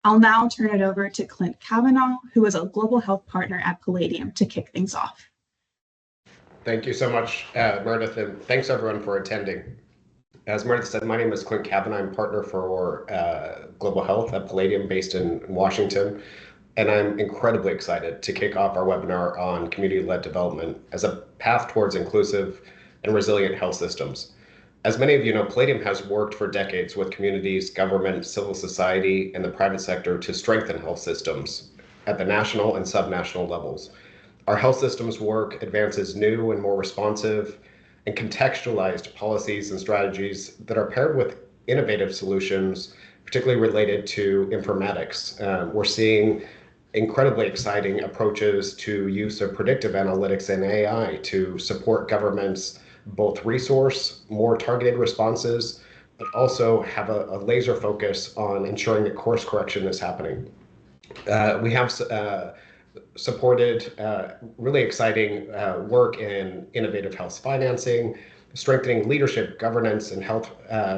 I'll now turn it over to Clint Cavanaugh, who is a global health partner at Palladium, to kick things off. Thank you so much, Meredith, and thanks everyone for attending. As Meredith said, my name is Clint Cavanaugh. I'm partner for global health at Palladium based in Washington. And I'm incredibly excited to kick off our webinar on community-led development as a path towards inclusive and resilient health systems. As many of you know, Palladium has worked for decades with communities, government, civil society, and the private sector to strengthen health systems at the national and subnational levels. Our health systems work advances new and more responsive and contextualized policies and strategies that are paired with innovative solutions, particularly related to informatics. We're seeing incredibly exciting approaches to use of predictive analytics and AI to support governments both resource more targeted responses, but also have a laser focus on ensuring that course correction is happening. We have supported really exciting work in innovative health financing, strengthening leadership, governance, and health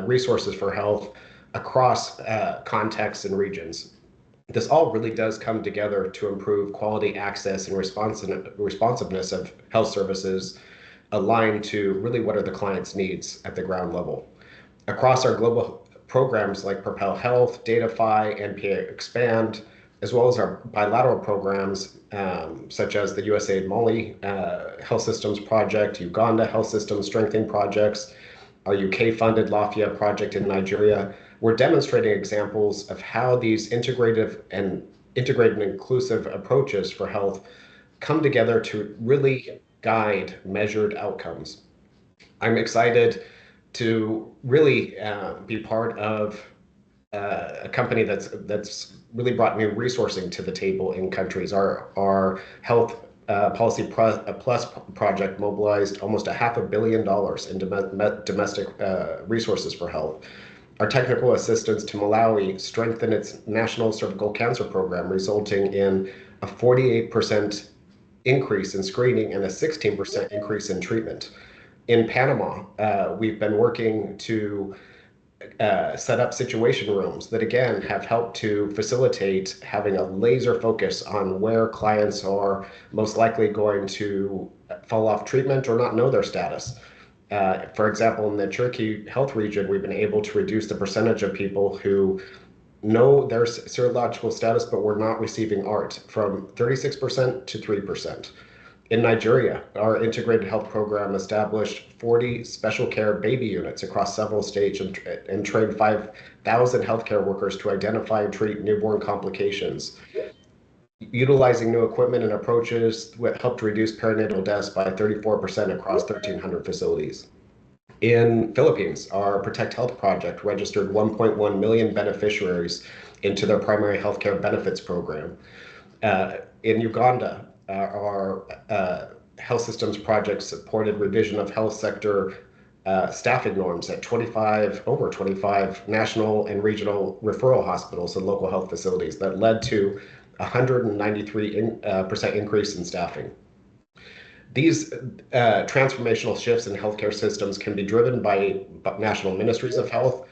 resources for health across contexts and regions. This all really does come together to improve quality, access, and responsiveness of health services aligned to really what are the client's needs at the ground level. Across our global programs like Propel Health, Datafy, NPA Expand, as well as our bilateral programs such as the USAID Mali Health Systems Project, Uganda Health Systems Strengthening Projects, our UK-funded Lafia project in Nigeria, we're demonstrating examples of how these integrated and inclusive approaches for health come together to really guide measured outcomes. I'm excited to really be part of a company that's really brought new resourcing to the table in countries. Our health Policy Plus project mobilized almost $500 million in domestic resources for health. Our technical assistance to Malawi strengthened its national cervical cancer program, resulting in a 48% increase in screening and a 16% increase in treatment. In Panama, we've been working to set up situation rooms that again have helped to facilitate having a laser focus on where clients are most likely going to fall off treatment or not know their status. For example, in the Turkey health region, we've been able to reduce the percentage of people who know their serological status but were not receiving ART from 36% to 3%. In Nigeria, our integrated health program established 40 special care baby units across several states and trained 5,000 healthcare workers to identify and treat newborn complications. Utilizing new equipment and approaches helped reduce perinatal deaths by 34% across 1,300 facilities. In Philippines, our Protect Health project registered 1.1 million beneficiaries into their primary healthcare benefits program. In Uganda, our health systems project supported revision of health sector staffing norms at over 25 national and regional referral hospitals and local health facilities that led to 193% increase in staffing. These transformational shifts in healthcare systems can be driven by national ministries of health,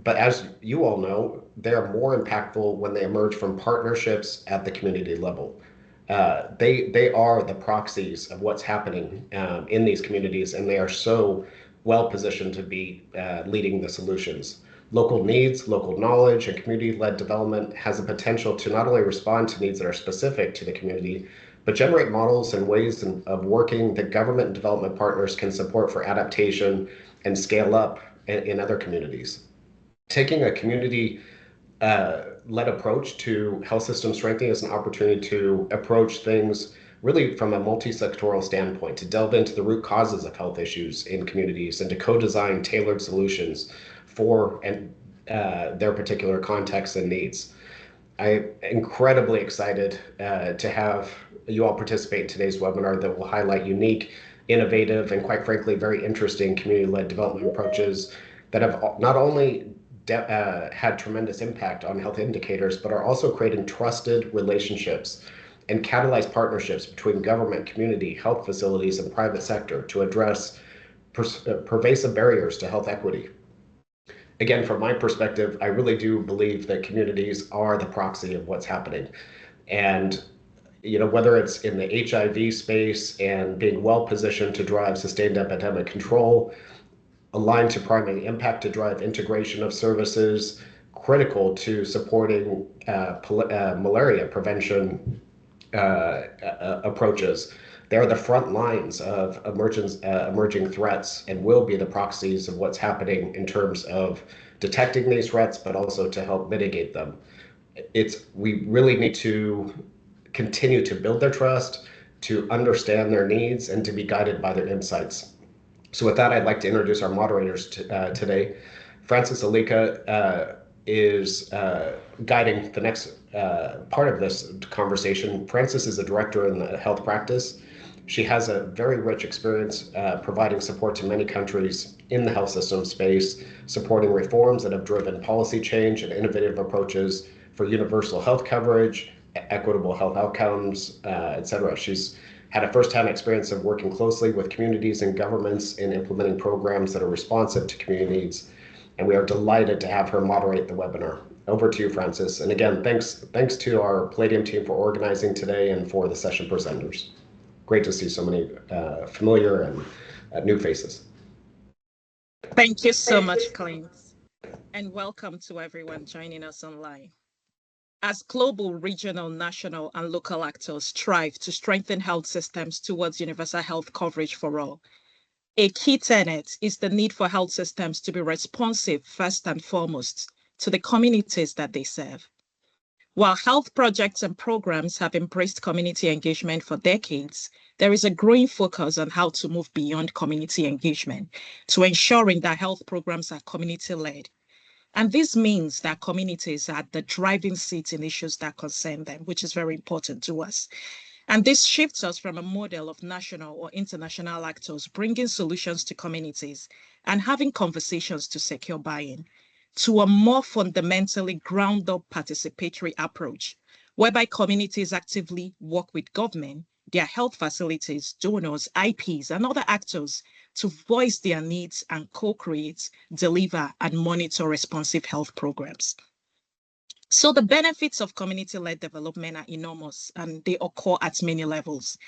but as you all know, they are more impactful when they emerge from partnerships at the community level. They are the proxies of what's happening in these communities, and they are so well positioned to be leading the solutions. Local needs, local knowledge, and community-led development has the potential to not only respond to needs that are specific to the community, but generate models and ways of working that government and development partners can support for adaptation and scale up in other communities. Taking a community led approach to health system strengthening is an opportunity to approach things really from a multi-sectoral standpoint, to delve into the root causes of health issues in communities and to co-design tailored solutions for their particular contexts and needs. I'm incredibly excited to have you all participate in today's webinar that will highlight unique, innovative, and quite frankly, very interesting community-led development approaches that have not only had tremendous impact on health indicators, but are also creating trusted relationships and catalyzed partnerships between government, community, health facilities, and private sector to address pervasive barriers to health equity. again, from my perspective, I really do believe that communities are the proxy of what's happening. And whether it's in the HIV space and being well positioned to drive sustained epidemic control, aligned to primary impact to drive integration of services, critical to supporting malaria prevention approaches. They're the front lines of emerging threats and will be the proxies of what's happening in terms of detecting these threats, but also to help mitigate them. We really need to continue to build their trust, to understand their needs, and to be guided by their insights. So with that, I'd like to introduce our moderators today. Francis Alika is guiding the next part of this conversation. Francis is a director in the health practice. She has a very rich experience providing support to many countries in the health system space, supporting reforms that have driven policy change and innovative approaches for universal health coverage, equitable health outcomes, et cetera. She's had a first-hand experience of working closely with communities and governments in implementing programs that are responsive to community needs. And we are delighted to have her moderate the webinar. Over to you, Francis. And again, thanks to our Palladium team for organizing today and for the session presenters. Great to see so many familiar and new faces. Thank you so much, Clint, and welcome to everyone joining us online. As global, regional, national, and local actors strive to strengthen health systems towards universal health coverage for all, a key tenet is the need for health systems to be responsive first and foremost to the communities that they serve. While health projects and programs have embraced community engagement for decades, there is a growing focus on how to move beyond community engagement to ensuring that health programs are community-led. And this means that communities are the driving seat in issues that concern them, which is very important to us. And this shifts us from a model of national or international actors bringing solutions to communities and having conversations to secure buy-in, to a more fundamentally ground-up participatory approach, whereby communities actively work with government, their health facilities, donors, IPs, and other actors to voice their needs and co-create, deliver, and monitor responsive health programs. So the benefits of community-led development are enormous, and they occur at many levels.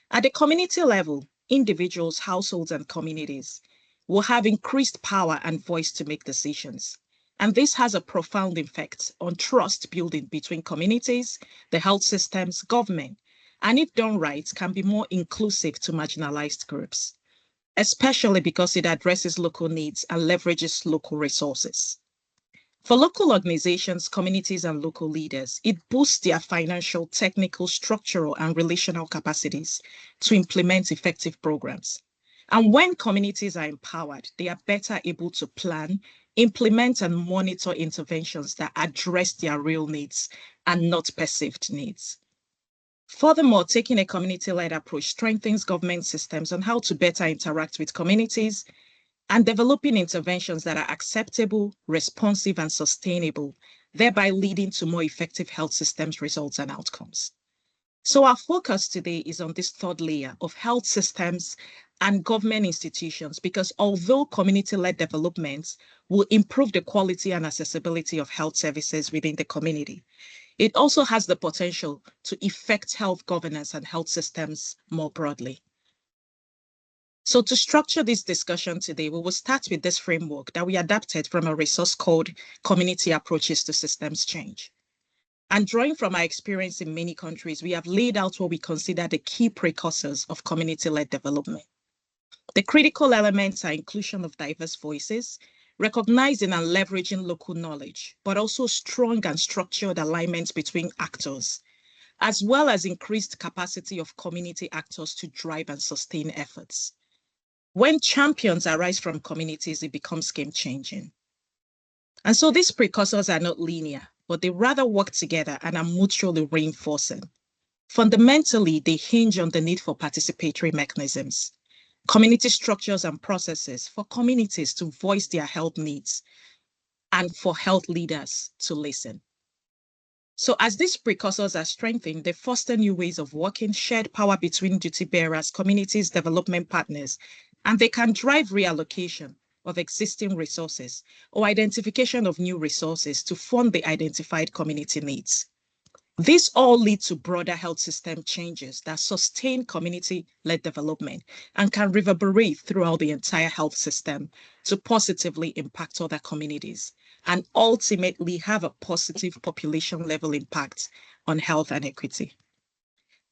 At the community level, individuals, households, and communities will have increased power and voice to make decisions. And this has a profound effect on trust building between communities, the health systems, government, and if done right, can be more inclusive to marginalized groups, especially because it addresses local needs and leverages local resources. For local organizations, communities, and local leaders, it boosts their financial, technical, structural, and relational capacities to implement effective programs. And when communities are empowered, they are better able to plan, implement, and monitor interventions that address their real needs and not perceived needs. Furthermore, taking a community-led approach strengthens government systems on how to better interact with communities and developing interventions that are acceptable, responsive, and sustainable, thereby leading to more effective health systems results and outcomes. So our focus today is on this third layer of health systems and government institutions, because although community-led development will improve the quality and accessibility of health services within the community, it also has the potential to affect health governance and health systems more broadly. So to structure this discussion today, we will start with this framework that we adapted from a resource called Community Approaches to Systems Change. And drawing from our experience in many countries, we have laid out what we consider the key precursors of community-led development. The critical elements are inclusion of diverse voices, recognizing and leveraging local knowledge, but also strong and structured alignments between actors, as well as increased capacity of community actors to drive and sustain efforts. When champions arise from communities, it becomes game-changing. And so these precursors are not linear, but they rather work together and are mutually reinforcing. Fundamentally, they hinge on the need for participatory mechanisms, community structures and processes for communities to voice their health needs and for health leaders to listen. So as these precursors are strengthened, they foster new ways of working, shared power between duty bearers, communities, development partners, and they can drive reallocation, of existing resources or identification of new resources to fund the identified community needs. These all lead to broader health system changes that sustain community-led development and can reverberate throughout the entire health system to positively impact other communities and ultimately have a positive population-level impact on health and equity.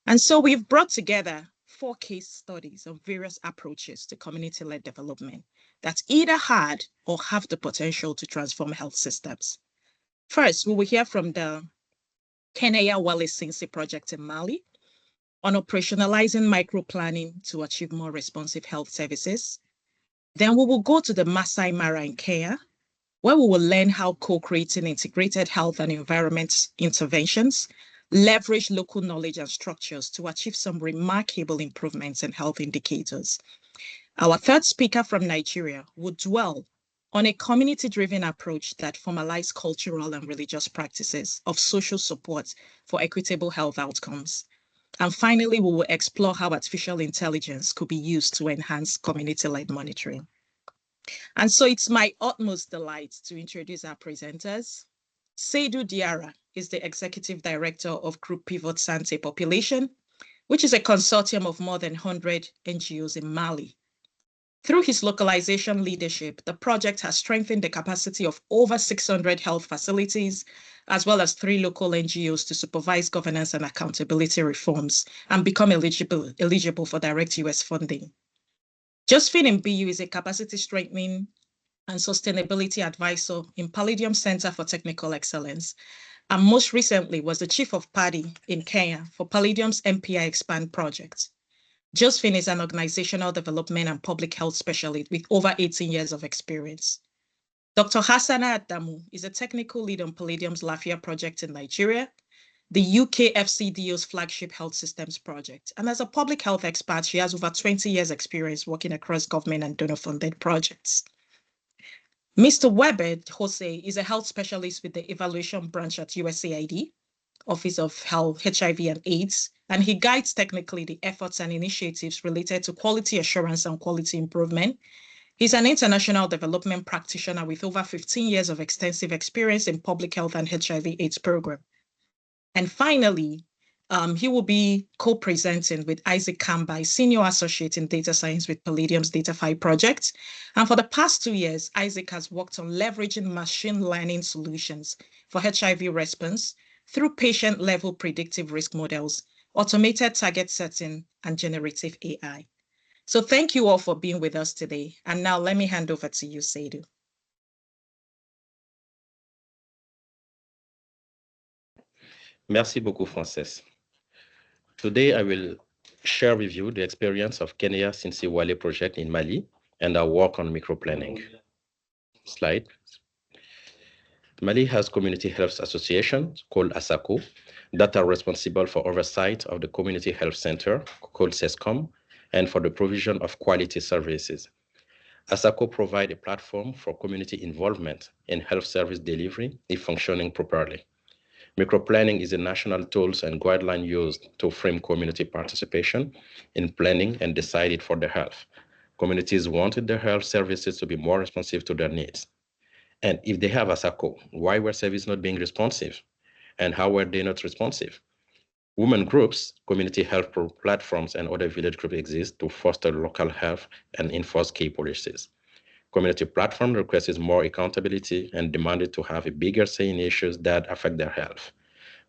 And so we've brought together 4 case studies of various approaches to community-led development that either had or have the potential to transform health systems. First, we will hear from the Kenaya Wale Sinsi project in Mali on operationalizing microplanning to achieve more responsive health services. Then we will go to the Masai Mara in Kenya, where we will learn how co-creating integrated health and environment interventions leverage local knowledge and structures to achieve some remarkable improvements in health indicators. Our third speaker from Nigeria would dwell on a community-driven approach that formalizes cultural and religious practices of social support for equitable health outcomes. And finally, we will explore how artificial intelligence could be used to enhance community-led monitoring. And so it's my utmost delight to introduce our presenters. Seydou Diarra is the Executive Director of Group Pivot Santé Population, which is a consortium of more than 100 NGOs in Mali. Through his localization leadership, the project has strengthened the capacity of over 600 health facilities, as well as 3 local NGOs to supervise governance and accountability reforms and become eligible for direct US funding. Josephine Mbiyu is a capacity strengthening and sustainability advisor in Palladium Center for Technical Excellence, and most recently was the Chief of Party in Kenya for Palladium's MPI Expand project. Josephine is an organizational development and public health specialist with over 18 years of experience. Dr. Hassana Adamu is a technical lead on Palladium's Lafia project in Nigeria, the UK FCDO's flagship health systems project. And as a public health expert, she has over 20 years experience working across government and donor-funded projects. Mr. Weber Jose is a health specialist with the evaluation branch at USAID, Office of Health, HIV and AIDS, and he guides technically the efforts and initiatives related to quality assurance and quality improvement. He's an international development practitioner with over 15 years of extensive experience in public health and HIV/AIDS program. And finally, he will be co-presenting with Isaac Kambai, Senior Associate in Data Science with Palladium's DataFi project. And for the past 2 years, Isaac has worked on leveraging machine learning solutions for HIV response through patient-level predictive risk models, automated target setting, and generative AI. So thank you all for being with us today. And now let me hand over to you, Seydou. Merci beaucoup, Frances. Today, I will share with you the experience of Kenaya Sinsi Wale project in Mali and our work on microplanning. Slide. Mali has community health associations called ASACO that are responsible for oversight of the community health center called CESCOM and for the provision of quality services. ASACO provide a platform for community involvement in health service delivery if functioning properly. Microplanning is a national tool and guideline used to frame community participation in planning and decided for their health. Communities wanted their health services to be more responsive to their needs. And if they have ASACO, why were services not being responsive? And how were they not responsive? Women groups, community health platforms, and other village groups exist to foster local health and enforce key policies. Community platform requests more accountability and demanded to have a bigger say in issues that affect their health.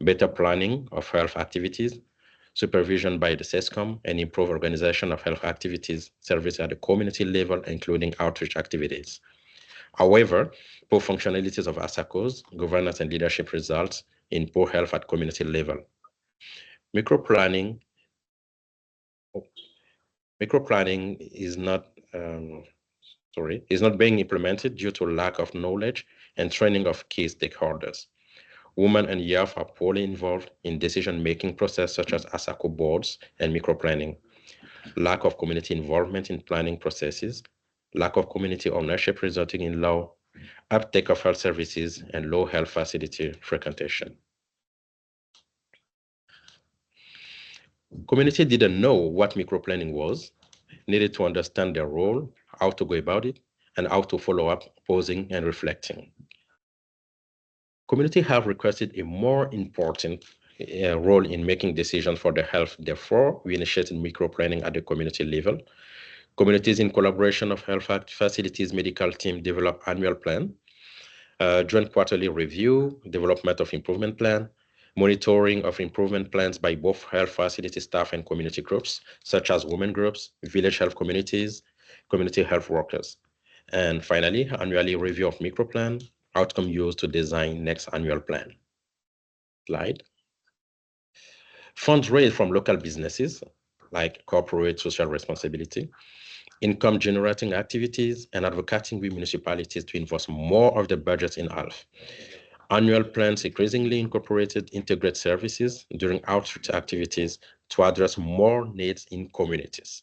Better planning of health activities, supervision by the CESCOM, and improve organization of health activities, service at the community level, including outreach activities. However, poor functionalities of ASACOs, governance and leadership results in poor health at community level. Microplanning is not being implemented due to lack of knowledge and training of key stakeholders. Women and youth are poorly involved in decision-making process such as ASACO boards and microplanning. Lack of community involvement in planning processes, lack of community ownership resulting in low uptake of health services and low health facility frequentation. Community didn't know what microplanning was, needed to understand their role, how to go about it, and how to follow up, pausing and reflecting. Community health requested a more important role in making decisions for their health. Therefore, we initiated micro-planning at the community level. Communities in collaboration of health facilities medical team develop annual plan, joint quarterly review, development of improvement plan, monitoring of improvement plans by both health facility staff and community groups, such as women groups, village health communities, community health workers. And finally, annually review of microplan, outcome used to design next annual plan. Slide. Funds raised from local businesses, like corporate social responsibility, income generating activities, and advocating with municipalities to invest more of the budget in health. Annual plans increasingly incorporated integrated services during outreach activities to address more needs in communities.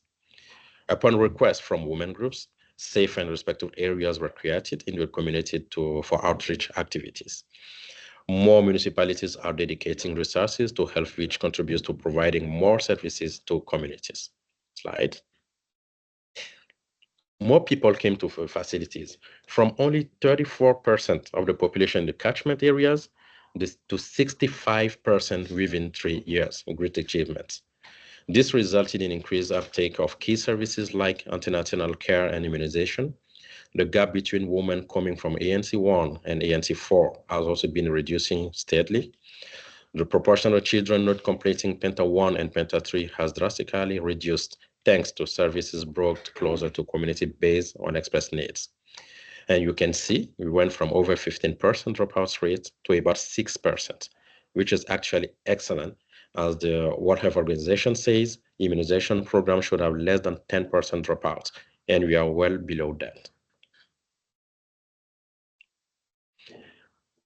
Upon request from women groups, safe and respectful areas were created in the community for outreach activities. More municipalities are dedicating resources to health, which contributes to providing more services to communities. Slide. More people came to facilities, from only 34% of the population in the catchment areas to 65% within 3 years, great achievements. This resulted in increased uptake of key services like antenatal care and immunization. The gap between women coming from ANC 1 and ANC 4 has also been reducing steadily. The proportion of children not completing Penta 1 and Penta 3 has drastically reduced thanks to services brought closer to community based on express needs. And you can see we went from over 15% dropout rate to about 6%, which is actually excellent. As the World Health Organization says, immunization program should have less than 10% dropouts, and we are well below that.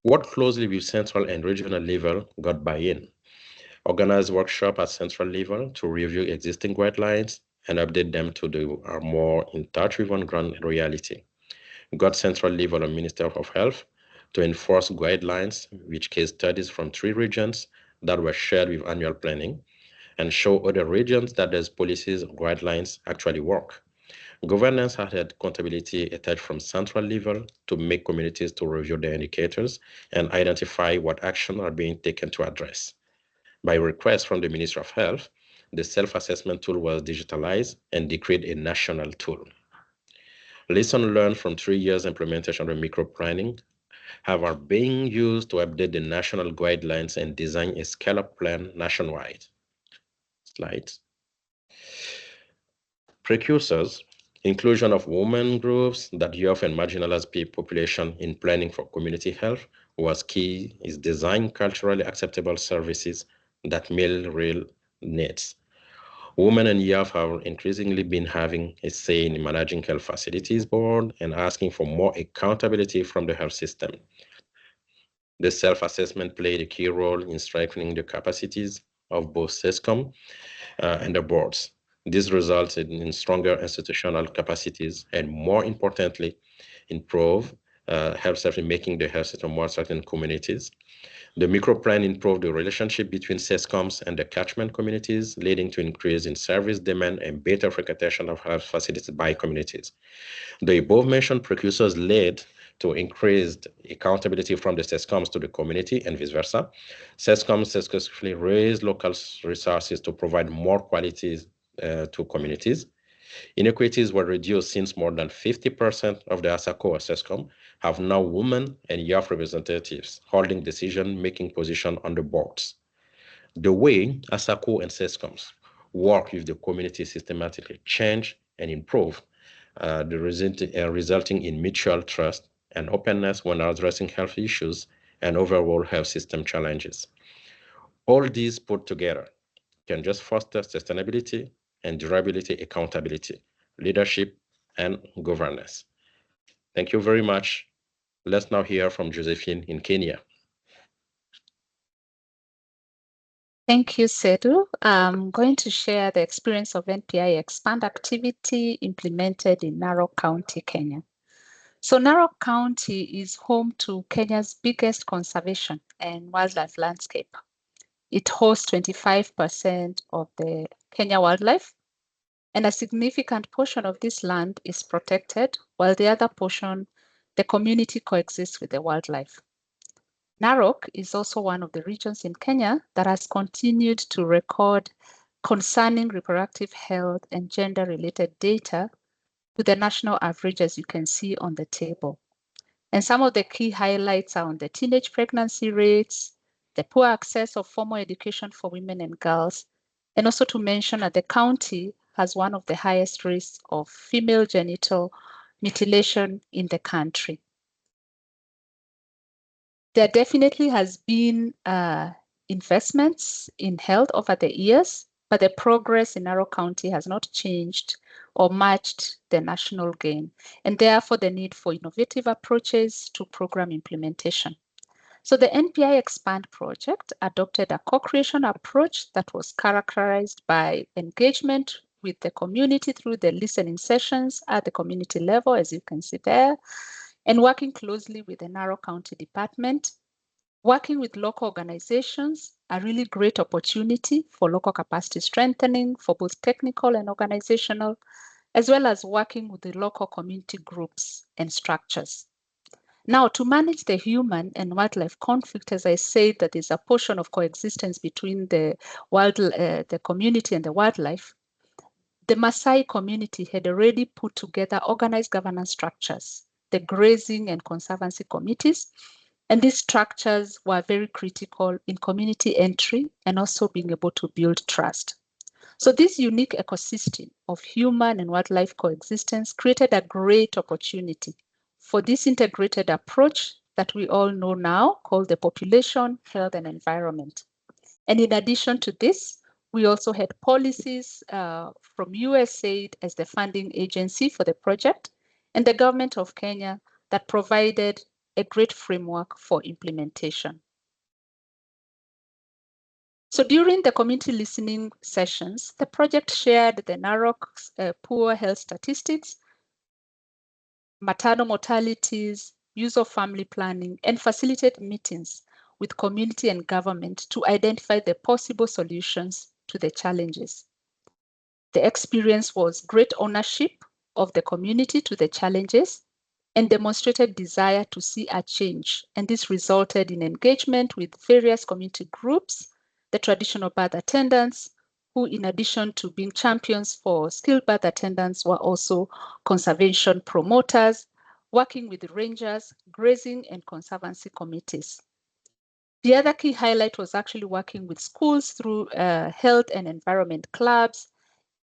Work closely with central and regional level got buy-in. Organize workshop at central level to review existing guidelines and update them to are more in touch with on-ground reality. Got central level of Minister of Health to enforce guidelines, which case studies from 3 regions that were shared with annual planning, and show other regions that these policies and guidelines actually work. Governance had accountability attached from central level to make communities to review their indicators and identify what action are being taken to address. By request from the Minister of Health, the self-assessment tool was digitalized and decreed a national tool. Lessons learned from 3 years implementation of micro-planning are being used to update the national guidelines and design a scale-up plan nationwide. Slides. Precursors, inclusion of women groups that youth and marginalized population in planning for community health was key, is design culturally acceptable services that meet real needs. Women and youth have increasingly been having a say in managing health facilities board and asking for more accountability from the health system. The self-assessment played a key role in strengthening the capacities of both SESCOM and the boards. This resulted in stronger institutional capacities and, more importantly, improve health service, making the health system more certain in communities. The microplan improved the relationship between SESCOMs and the catchment communities, leading to increase in service demand and better frequentation of health facilities by communities. The above-mentioned precursors led to increased accountability from the SESCOMs to the community and vice versa. SESCOMs successfully raised local resources to provide more quality to communities. Inequities were reduced since more than 50% of the ASACO or SESCOM have now women and youth representatives holding decision-making position on the boards. The way ASACO and SESCOMs work with the community systematically change and improve, resulting in mutual trust and openness when addressing health issues and overall health system challenges. All these put together can just foster sustainability and durability, accountability, leadership, and governance. Thank you very much. Let's now hear from Josephine in Kenya. Thank you, Sedu. I'm going to share the experience of NPI Expand activity implemented in Narok County, Kenya. So Narok County is home to Kenya's biggest conservation and wildlife landscape. It hosts 25% of the Kenya wildlife And a significant portion of this land is protected, while the other portion, the community coexists with the wildlife. Narok is also one of the regions in Kenya that has continued to record concerning reproductive health and gender-related data to the national average, as you can see on the table. And some of the key highlights are on the teenage pregnancy rates, the poor access of formal education for women and girls, and also to mention that the county has one of the highest risks of female genital mutilation in the country. There definitely has been investments in health over the years, but the progress in Narok County has not changed or matched the national gain, and therefore the need for innovative approaches to program implementation. So the NPI Expand project adopted a co-creation approach that was characterized by engagement with the community through the listening sessions at the community level, as you can see there, and working closely with the Narok County Department. Working with local organizations, a really great opportunity for local capacity strengthening for both technical and organizational, as well as working with the local community groups and structures. Now, to manage the human and wildlife conflict, as I said, that is a portion of coexistence between the community and the wildlife, the Maasai community had already put together organized governance structures, the grazing and conservancy committees, and these structures were very critical in community entry and also being able to build trust. So this unique ecosystem of human and wildlife coexistence created a great opportunity for this integrated approach that we all know now called the population, health, and environment. And in addition to this, we also had policies from USAID as the funding agency for the project and the government of Kenya that provided a great framework for implementation. So during the community listening sessions, the project shared the Narok's poor health statistics, maternal mortalities, use of family planning, and facilitated meetings with community and government to identify the possible solutions to the challenges. The experience was great ownership of the community to the challenges and demonstrated desire to see a change. And this resulted in engagement with various community groups, the traditional birth attendants, who in addition to being champions for skilled birth attendants were also conservation promoters, working with rangers, grazing and conservancy committees. The other key highlight was actually working with schools through health and environment clubs,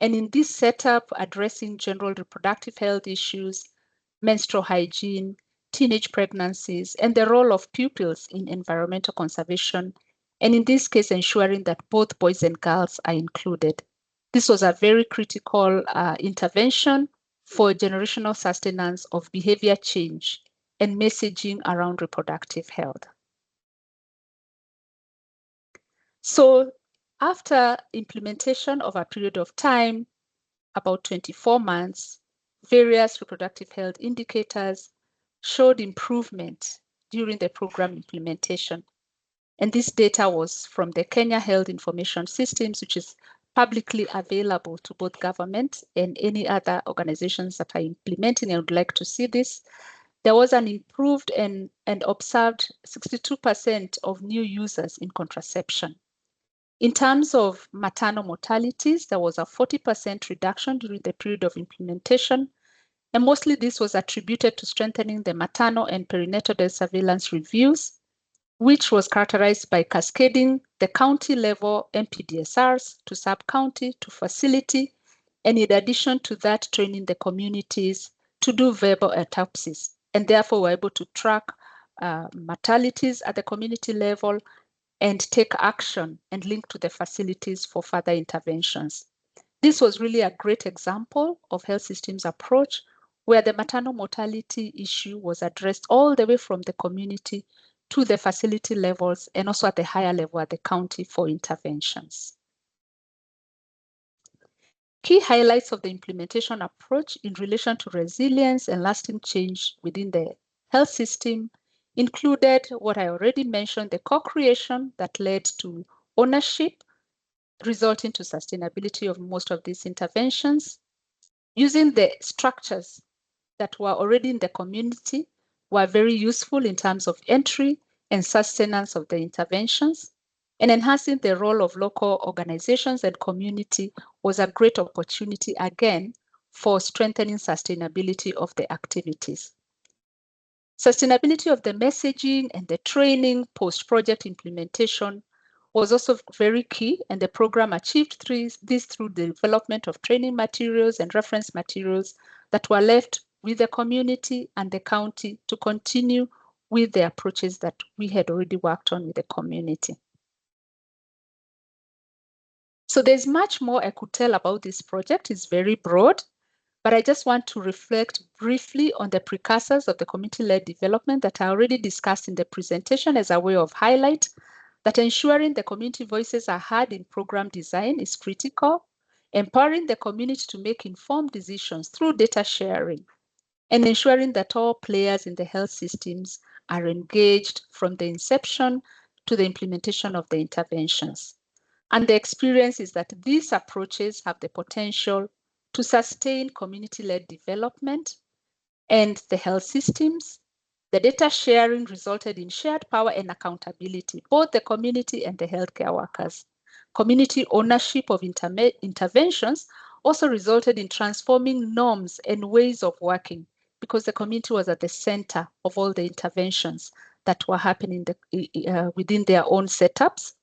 and in this setup, addressing general reproductive health issues, menstrual hygiene, teenage pregnancies, and the role of pupils in environmental conservation, and in this case, ensuring that both boys and girls are included. This was a very critical intervention for generational sustenance of behavior change and messaging around reproductive health. So after implementation of a period of time, about 24 months, various reproductive health indicators showed improvement during the program implementation. And this data was from the Kenya Health Information Systems, which is publicly available to both government and any other organizations that are implementing and would like to see this. There was an improved and observed 62% of new users in contraception. In terms of maternal mortalities, there was a 40% reduction during the period of implementation, and mostly this was attributed to strengthening the maternal and perinatal health surveillance reviews, which was characterized by cascading the county-level MPDSRs to sub-county to facility, and in addition to that, training the communities to do verbal autopsies, and therefore were able to track mortalities at the community level and take action and link to the facilities for further interventions. This was really a great example of health systems approach where the maternal mortality issue was addressed all the way from the community to the facility levels and also at the higher level at the county for interventions. Key highlights of the implementation approach in relation to resilience and lasting change within the health system included what I already mentioned, the co-creation that led to ownership resulting to sustainability of most of these interventions. Using the structures that were already in the community were very useful in terms of entry and sustenance of the interventions. And enhancing the role of local organizations and community was a great opportunity, again, for strengthening sustainability of the activities. Sustainability of the messaging and the training post-project implementation was also very key, and the program achieved this through the development of training materials and reference materials that were left with the community and the county to continue with the approaches that we had already worked on with the community. So there's much more I could tell about this project. It's very broad, but I just want to reflect briefly on the precursors of the community-led development that I already discussed in the presentation as a way of highlight that ensuring the community voices are heard in program design is critical, empowering the community to make informed decisions through data sharing, and ensuring that all players in the health systems are engaged from the inception to the implementation of the interventions. And the experience is that these approaches have the potential to sustain community-led development and the health systems. The data sharing resulted in shared power and accountability, both the community and the healthcare workers. Community ownership of interventions also resulted in transforming norms and ways of working because the community was at the center of all the interventions that were happening within their own setups.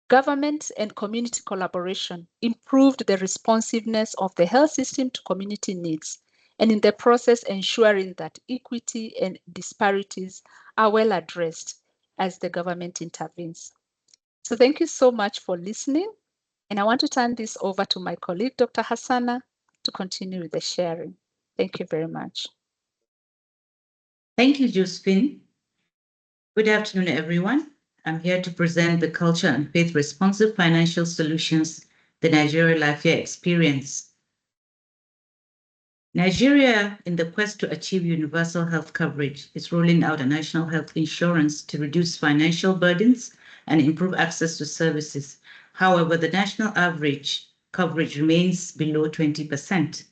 Government and community collaboration improved the responsiveness of the health system to community needs, and in the process ensuring that equity and disparities are well addressed as the government intervenes. So thank you so much for listening, and I want to turn this over to my colleague, Dr. Hassana, to continue with the sharing. Thank you very much. Thank you, Josephine. Good afternoon, everyone. I'm here to present the Culture and Faith Responsive Financial Solutions, the Nigeria Lafia Experience. Nigeria, in the quest to achieve universal health coverage, is rolling out a national health insurance to reduce financial burdens and improve access to services. However, the national average coverage remains below 20%.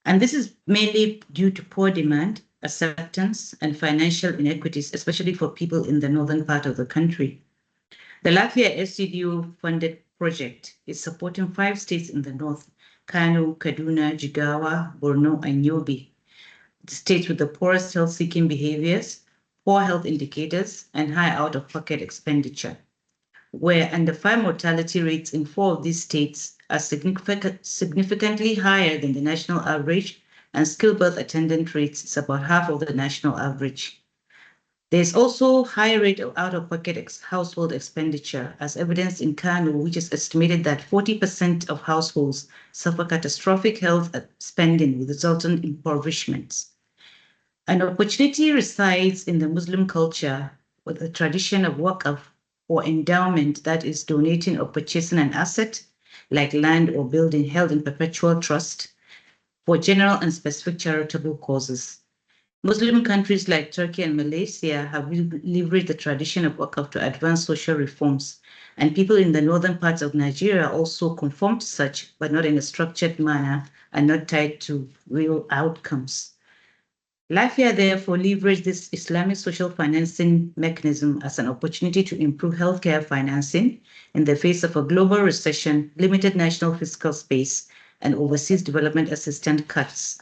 And this is mainly due to poor demand, acceptance, and financial inequities, especially for people in the northern part of the country. The Lafia SCDO-funded project is supporting 5 states in the north: Kano, Kaduna, Jigawa, Borno, and Yobe, the states with the poorest health-seeking behaviors, poor health indicators, and high out-of-pocket expenditure, where under-5 mortality rates in 4 of these states are significantly higher than the national average, and stillbirth attendant rates is about half of the national average. There's also high rate of out-of-pocket household expenditure, as evidenced in Kano, which is estimated that 40% of households suffer catastrophic health spending with resultant impoverishments. An opportunity resides in the Muslim culture with the tradition of waqf or endowment, that is donating or purchasing an asset like land or building held in perpetual trust for general and specific charitable causes. Muslim countries like Turkey and Malaysia have leveraged the tradition of waqf to advance social reforms, and people in the northern parts of Nigeria also conform to such, but not in a structured manner and not tied to real outcomes. Lafia therefore leveraged this Islamic social financing mechanism as an opportunity to improve healthcare financing in the face of a global recession, limited national fiscal space, and overseas development assistance cuts.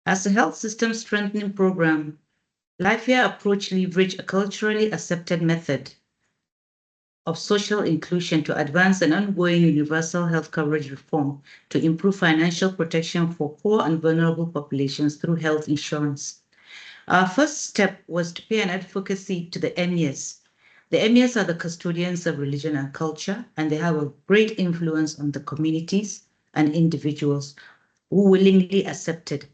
As a health system strengthening program, Lafia approach leveraged a culturally accepted method of social inclusion to advance an ongoing universal health coverage reform to improve financial protection for poor and vulnerable populations through health insurance. Our first step was to pay an advocacy to the emirs. The emirs are the custodians of religion and culture, and they have a great influence on the communities and individuals who willingly accepted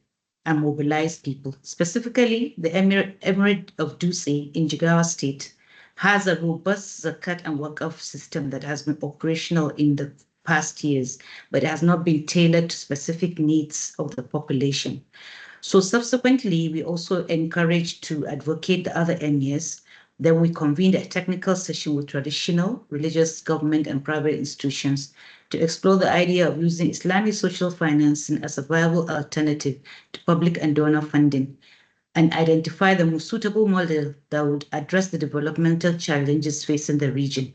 and mobilized people. Specifically, the Emirate of Dutse in Jigawa State has a robust zakat and waqf system that has been operational in the past years, but has not been tailored to specific needs of the population. So subsequently, we also encouraged to advocate the other emirs Then we convened a technical session with traditional, religious, government, and private institutions to explore the idea of using Islamic social financing as a viable alternative to public and donor funding, and identify the most suitable model that would address the developmental challenges facing the region.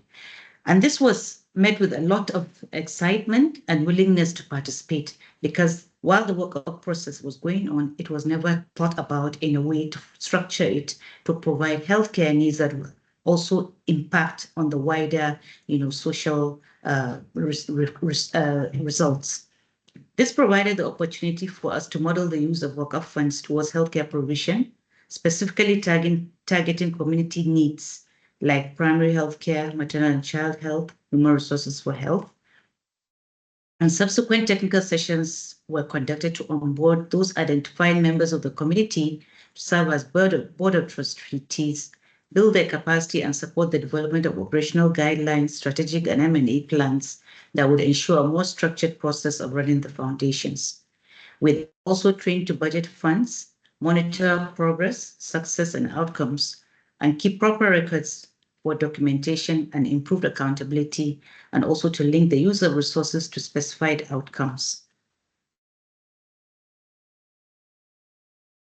And this was met with a lot of excitement and willingness to participate, because while the workup process was going on, it was never thought about in a way to structure it to provide healthcare needs that will also impact on the wider, social results. This provided the opportunity for us to model the use of workup funds towards healthcare provision, specifically targeting community needs like primary healthcare, maternal and child health, human resources for health. And subsequent technical sessions were conducted to onboard those identified members of the community to serve as board of trustees, build their capacity and support the development of operational guidelines, strategic and M&A plans that would ensure a more structured process of running the foundations. We also trained to budget funds, monitor progress, success, and outcomes, and keep proper records for documentation and improved accountability, and also to link the use of resources to specified outcomes.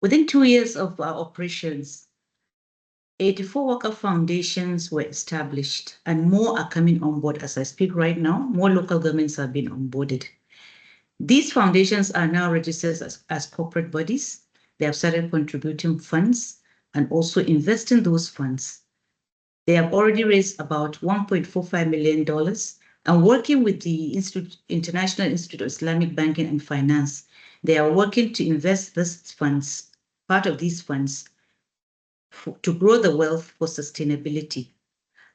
Within 2 years of our operations, 84 worker foundations were established, and more are coming on board as I speak right now. More local governments have been onboarded. These foundations are now registered as corporate bodies. They have started contributing funds and also investing those funds. They have already raised about $1.45 million, and working with the International Institute of Islamic Banking and Finance, they are working to invest these funds, part of these funds, to grow the wealth for sustainability.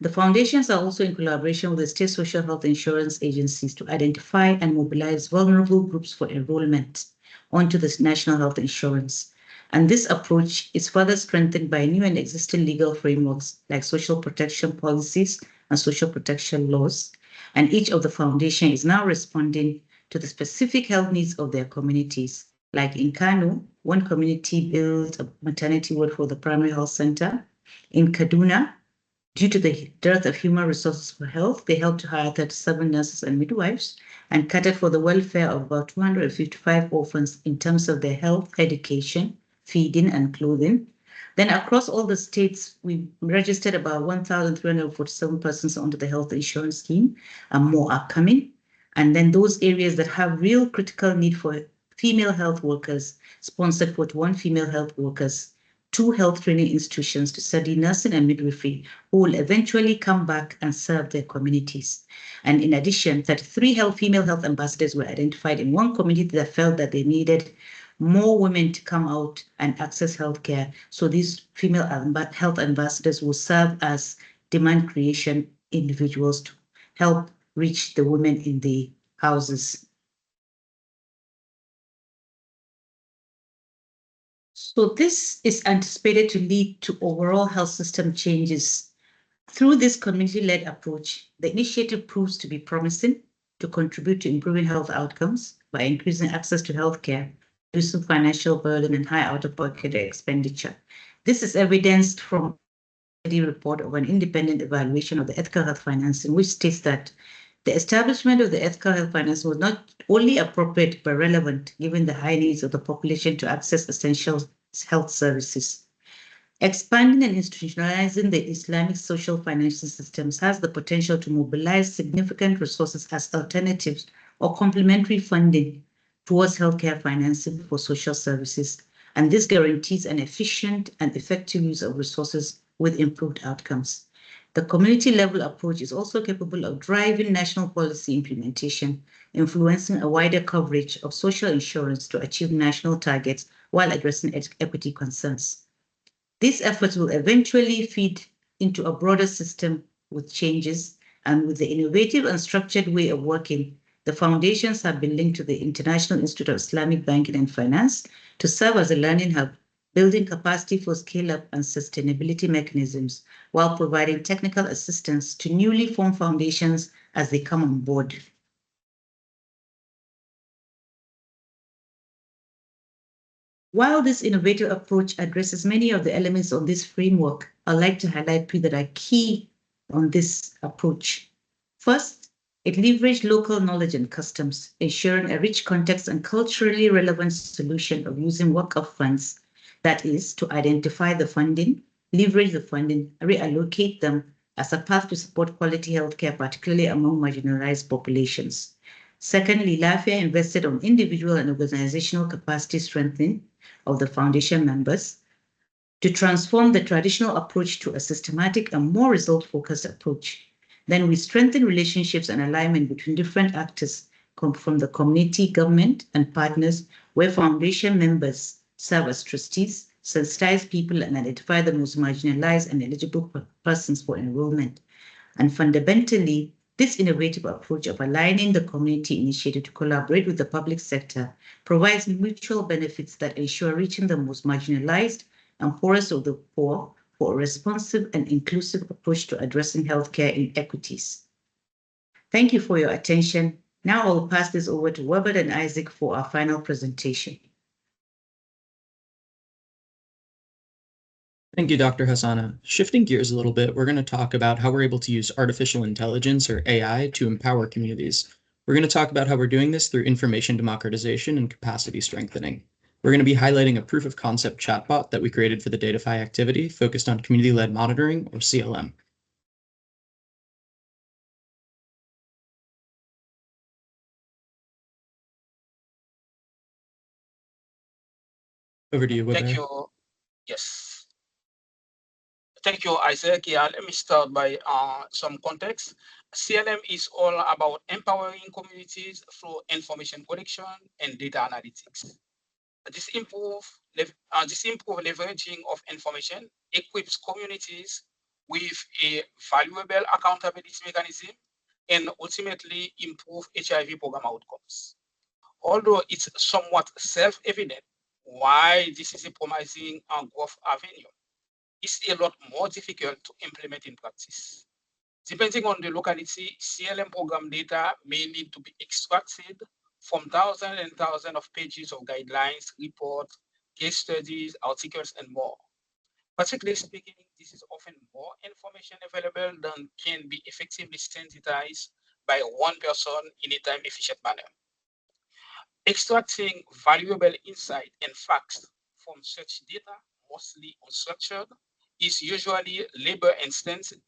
The foundations are also in collaboration with the state social health insurance agencies to identify and mobilize vulnerable groups for enrollment onto this national health insurance. And this approach is further strengthened by new and existing legal frameworks like social protection policies and social protection laws. And each of the foundation is now responding to the specific health needs of their communities. Like in Kano, one community built a maternity ward for the primary health center. In Kaduna, due to the dearth of human resources for health, they helped to hire 37 nurses and midwives and catered for the welfare of about 255 orphans in terms of their health, education, feeding, and clothing. Then across all the states, we registered about 1,347 persons onto the health insurance scheme, and more are coming. And then those areas that have real critical need for female health workers, sponsored 41 female health workers, 2 health training institutions to study nursing and midwifery, who will eventually come back and serve their communities. And in addition, 33 female health ambassadors were identified in one community that felt that they needed more women to come out and access healthcare. So these female health ambassadors will serve as demand creation individuals to help reach the women in the houses. So this is anticipated to lead to overall health system changes. Through this community-led approach, the initiative proves to be promising to contribute to improving health outcomes by increasing access to healthcare, reducing financial burden and high out-of-pocket expenditure. This is evidenced from the report of an independent evaluation of the ethical health financing, which states that the establishment of the ethical health financing was not only appropriate but relevant given the high needs of the population to access essential health services. Expanding and institutionalizing the Islamic social financial systems has the potential to mobilize significant resources as alternatives or complementary funding towards healthcare financing for social services, and this guarantees an efficient and effective use of resources with improved outcomes. The community-level approach is also capable of driving national policy implementation, influencing a wider coverage of social insurance to achieve national targets while addressing equity concerns. These efforts will eventually feed into a broader system with changes, and with the innovative and structured way of working, the foundations have been linked to the International Institute of Islamic Banking and Finance to serve as a learning hub, building capacity for scale-up and sustainability mechanisms, while providing technical assistance to newly formed foundations as they come on board. While this innovative approach addresses many of the elements of this framework, I'd like to highlight three that are key on this approach. First, it leveraged local knowledge and customs, ensuring a rich context and culturally relevant solution of using work-off funds. That is, to identify the funding, leverage the funding, reallocate them as a path to support quality healthcare, particularly among marginalized populations. Secondly, LAFIA invested on individual and organizational capacity strengthening of the foundation members to transform the traditional approach to a systematic and more result-focused approach. Then we strengthen relationships and alignment between different actors from the community, government, and partners, where foundation members serve as trustees, sensitize people, and identify the most marginalized and eligible persons for enrollment. And fundamentally, this innovative approach of aligning the community initiative to collaborate with the public sector provides mutual benefits that ensure reaching the most marginalized and poorest of the poor for a responsive and inclusive approach to addressing healthcare inequities. Thank you for your attention. Now I'll pass this over to Webert and Isaac for our final presentation. Thank you, Dr. Hassana. Shifting gears a little bit, we're going to talk about how we're able to use artificial intelligence, or AI, to empower communities. We're going to talk about how we're doing this through information democratization and capacity strengthening. We're going to be highlighting a proof of concept chatbot that we created for the DataFi activity focused on community-led monitoring, or CLM. Over to you, Webert. Thank you. Yes. Thank you, Isaac. Yeah, let me start by some context. CLM is all about empowering communities through information collection and data analytics. This improve leveraging of information equips communities with a valuable accountability mechanism and ultimately improve HIV program outcomes. Although it's somewhat self-evident why this is a promising growth avenue, it's a lot more difficult to implement in practice. Depending on the locality, CLM program data may need to be extracted from thousands and thousands of pages of guidelines, reports, case studies, articles, and more. Practically speaking, this is often more information available than can be effectively synthesized by one person in a time-efficient manner. Extracting valuable insight and facts from such data, mostly unstructured, is usually labor-intensive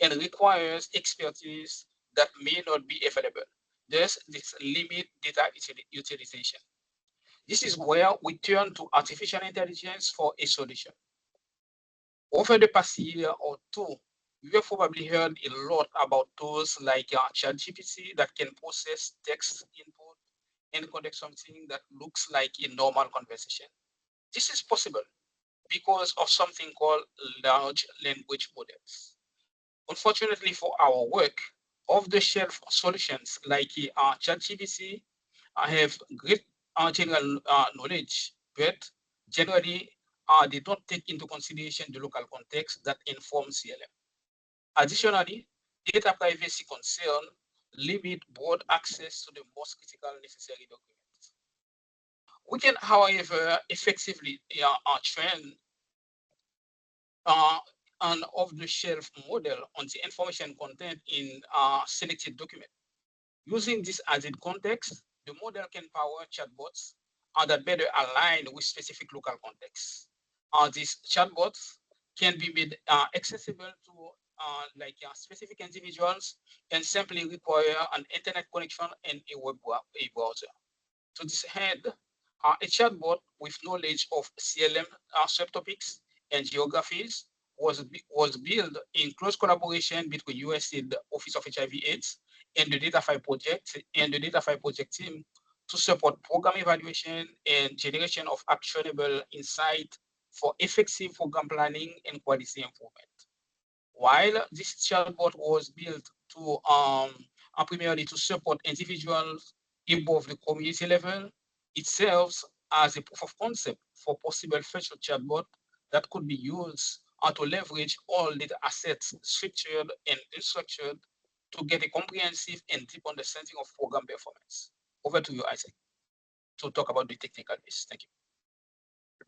and requires expertise that may not be available. Thus, this limits data utilization. This is where we turn to artificial intelligence for a solution. Over the past year or two, you have probably heard a lot about tools like ChatGPT that can process text input and conduct something that looks like a normal conversation. This is possible because of something called large language models. Unfortunately for our work, off-the-shelf solutions like ChatGPT have great general knowledge, but generally they don't take into consideration the local context that informs CLM. Additionally, data privacy concerns limit broad access to the most critical necessary documents. We can, however, effectively train an off-the-shelf model on the information content in selected document. Using this added context, the model can power chatbots that better align with specific local contexts. These chatbots can be made accessible to specific individuals and simply require an internet connection and a web browser. To this end, a chatbot with knowledge of CLM subtopics and geographies was built in close collaboration between USAID Office of HIV/AIDS and the DataFi project team to support program evaluation and generation of actionable insight for effective program planning and quality improvement. While this chatbot was built to primarily to support individuals above the community level, it serves as a proof of concept for possible future chatbot that could be used to leverage all data assets, structured and unstructured, to get a comprehensive and deep understanding of program performance. Over to you, Isaac. to talk about the technical piece. Thank you.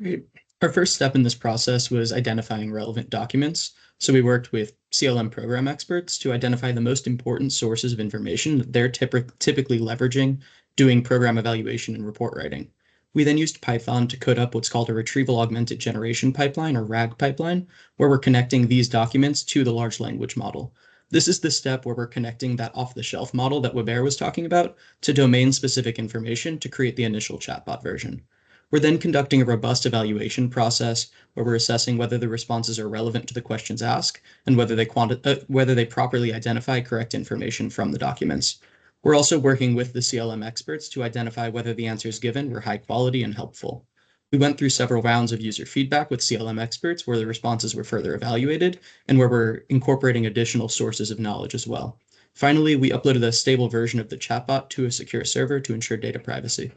Great. Our first step in this process was identifying relevant documents. So we worked with CLM program experts to identify the most important sources of information that they're typically leveraging doing program evaluation and report writing. We then used Python to code up what's called a retrieval augmented generation pipeline, or RAG pipeline, where we're connecting these documents to the large language model. This is the step where we're connecting that off-the-shelf model that Weber was talking about to domain-specific information to create the initial chatbot version. We're then conducting a robust evaluation process where we're assessing whether the responses are relevant to the questions asked and whether they properly identify correct information from the documents. We're also working with the CLM experts to identify whether the answers given were high quality and helpful. We went through several rounds of user feedback with CLM experts where the responses were further evaluated and where we're incorporating additional sources of knowledge as well. Finally, we uploaded a stable version of the chatbot to a secure server to ensure data privacy.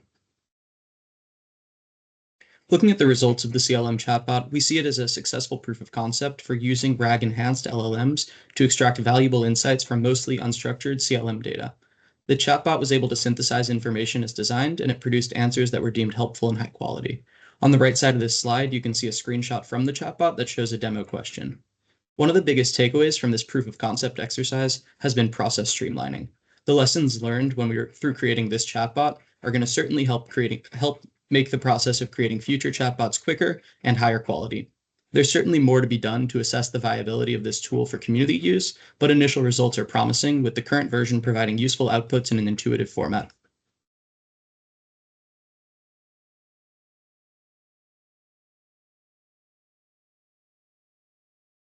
Looking at the results of the CLM chatbot, we see it as a successful proof of concept for using RAG-enhanced LLMs to extract valuable insights from mostly unstructured CLM data. The chatbot was able to synthesize information as designed, and it produced answers that were deemed helpful and high quality. On the right side of this slide, you can see a screenshot from the chatbot that shows a demo question. One of the biggest takeaways from this proof of concept exercise has been process streamlining. The lessons learned through creating this chatbot are going to certainly help make the process of creating future chatbots quicker and higher quality. There's certainly more to be done to assess the viability of this tool for community use, but initial results are promising, with the current version providing useful outputs in an intuitive format.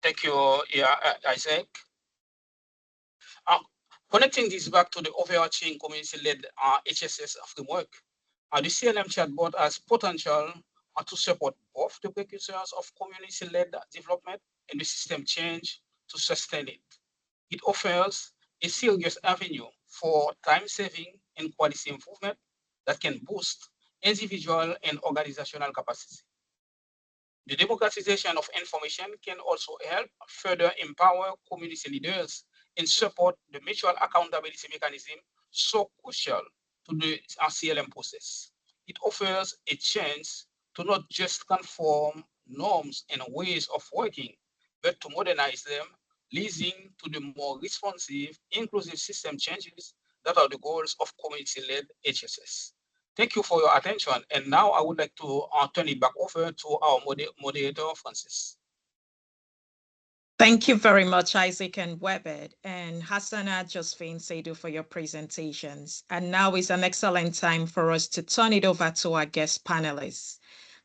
Thank you, Isaac. Connecting this back to the overarching community-led HSS framework, the CLM chatbot has potential to support both the precursors of community-led development and the system change to sustain it. It offers a serious avenue for time-saving and quality improvement that can boost individual and organizational capacity. The democratization of information can also help further empower community leaders and support the mutual accountability mechanism so crucial to the CLM process. It offers a chance to not just conform norms and ways of working, but to modernize them, leading to the more responsive, inclusive system changes that are the goals of community-led HSS. Thank you for your attention. And now I would like to turn it back over to our moderator, Francis. Thank you very much, Isaac and Weber, and Hassana, Josephine, Saidu for your presentations. And now is an excellent time for us to turn it over to our guest panelists,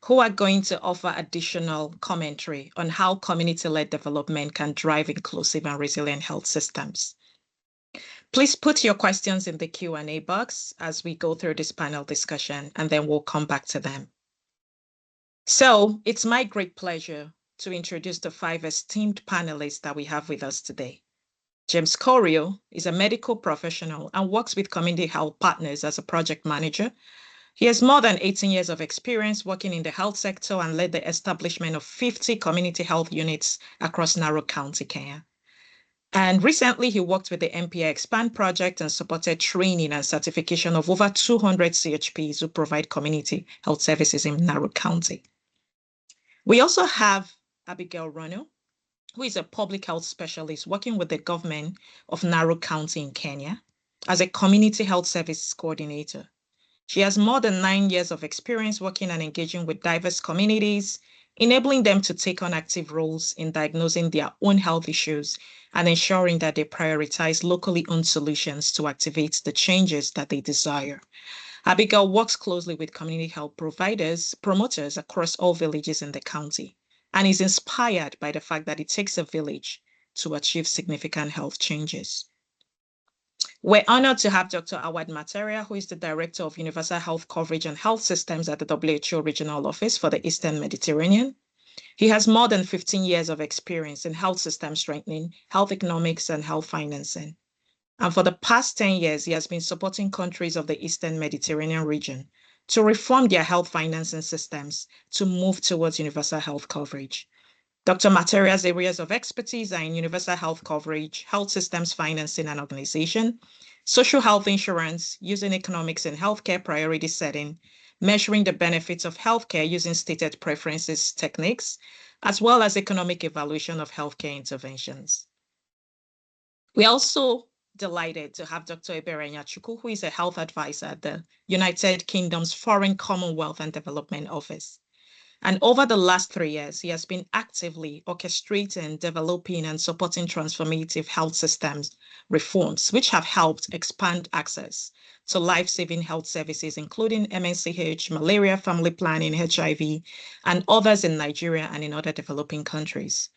who are going to offer additional commentary on how community-led development can drive inclusive and resilient health systems. Please put your questions in the Q&A box as we go through this panel discussion, and then we'll come back to them. So it's my great pleasure to introduce the 5 esteemed panelists that we have with us today. James Corio is a medical professional and works with community health partners as a project manager. He has more than 18 years of experience working in the health sector and led the establishment of 50 community health units across Narok County, Kenya. And recently, he worked with the NPI Expand project and supported training and certification of over 200 CHPs who provide community health services in Narok County. We also have Abigail Rono, who is a public health specialist working with the government of Narok County in Kenya as a community health services coordinator. She has more than 9 years of experience working and engaging with diverse communities, enabling them to take on active roles in diagnosing their own health issues and ensuring that they prioritize locally owned solutions to activate the changes that they desire. Abigail works closely with community health promoters across all villages in the county, and is inspired by the fact that it takes a village to achieve significant health changes. We're honored to have Dr. Awad Materia, who is the Director of Universal Health Coverage and Health Systems at the WHO Regional Office for the Eastern Mediterranean. He has more than 15 years of experience in health system strengthening, health economics, and health financing. And for the past 10 years, he has been supporting countries of the Eastern Mediterranean region to reform their health financing systems to move towards universal health coverage. Dr. Materia's areas of expertise are in universal health coverage, health systems financing and organization, social health insurance, using economics in healthcare priority setting, measuring the benefits of healthcare using stated preferences techniques, as well as economic evaluation of healthcare interventions. We're also delighted to have Dr. Ebere Nyachukwu, who is a health advisor at the United Kingdom's Foreign, Commonwealth and Development Office. And over the last 3 years, he has been actively orchestrating, developing, and supporting transformative health systems reforms, which have helped expand access to life-saving health services, including MNCH, malaria, family planning, HIV, and others in Nigeria and in other developing countries.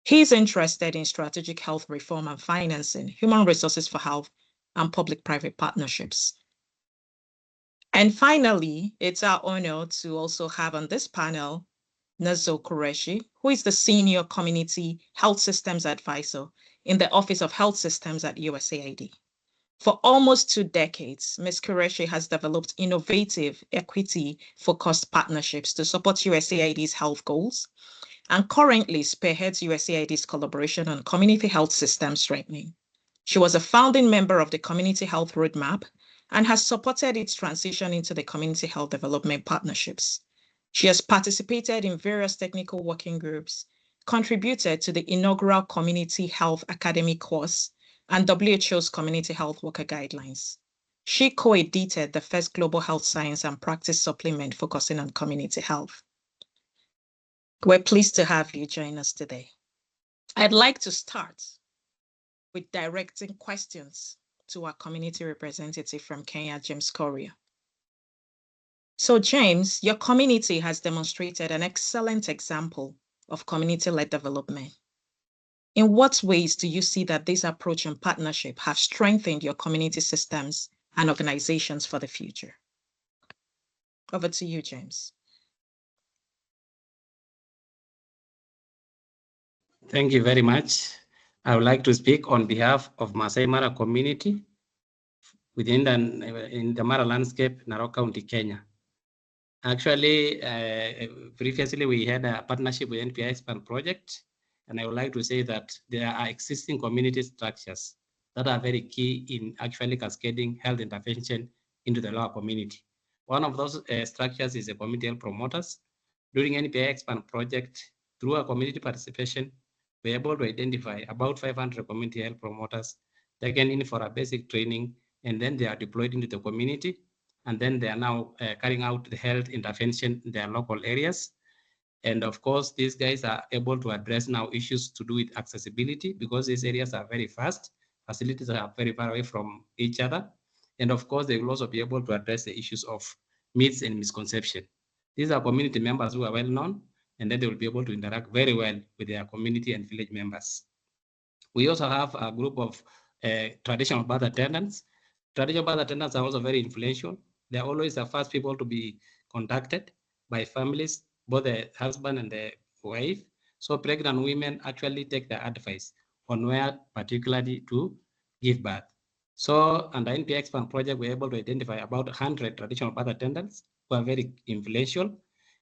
He's interested in strategic health reform and financing, human resources for health, and public-private partnerships. And finally, it's our honor to also have on this panel Nazo Qureshi, who is the Senior Community Health Systems Advisor in the Office of Health Systems at USAID. For almost 2 decades, Ms. Qureshi has developed innovative, equity-focused partnerships to support USAID's health goals, and currently spearheads USAID's collaboration on community health system strengthening. She was a founding member of the Community Health Roadmap and has supported its transition into the Community Health Development Partnerships. She has participated in various technical working groups, contributed to the inaugural Community Health Academy course, and WHO's Community Health Worker Guidelines. She co-edited the first Global Health Science and Practice supplement focusing on community health. We're pleased to have you join us today. I'd like to start with directing questions to our community representative from Kenya, James Correa. So James, your community has demonstrated an excellent example of community-led development. In what ways do you see that this approach and partnership have strengthened your community systems and organizations for the future? Over to you, James. Thank you very much. I would like to speak on behalf of Masai Mara community within the Mara landscape, Narok County, Kenya. Actually, previously we had a partnership with NPI Expand project, and I would like to say that there are existing community structures that are very key in actually cascading health intervention into the lower community. One of those structures is the community health promoters. During NPI Expand project, through a community participation, we're able to identify about 500 community health promoters taken in for a basic training, and then they are deployed into the community, and then they are now carrying out the health intervention in their local areas. And of course, these guys are able to address now issues to do with accessibility, because these areas are very fast, facilities are very far away from each other. And of course, they will also be able to address the issues of myths and misconception. These are community members who are well known, and then they will be able to interact very well with their community and village members. We also have a group of traditional birth attendants. Traditional birth attendants are also very influential. They're always the first people to be contacted by families, both the husband and the wife. So pregnant women actually take the advice on where particularly to give birth. So under NPI Expand project, we're able to identify about 100 traditional birth attendants who are very influential,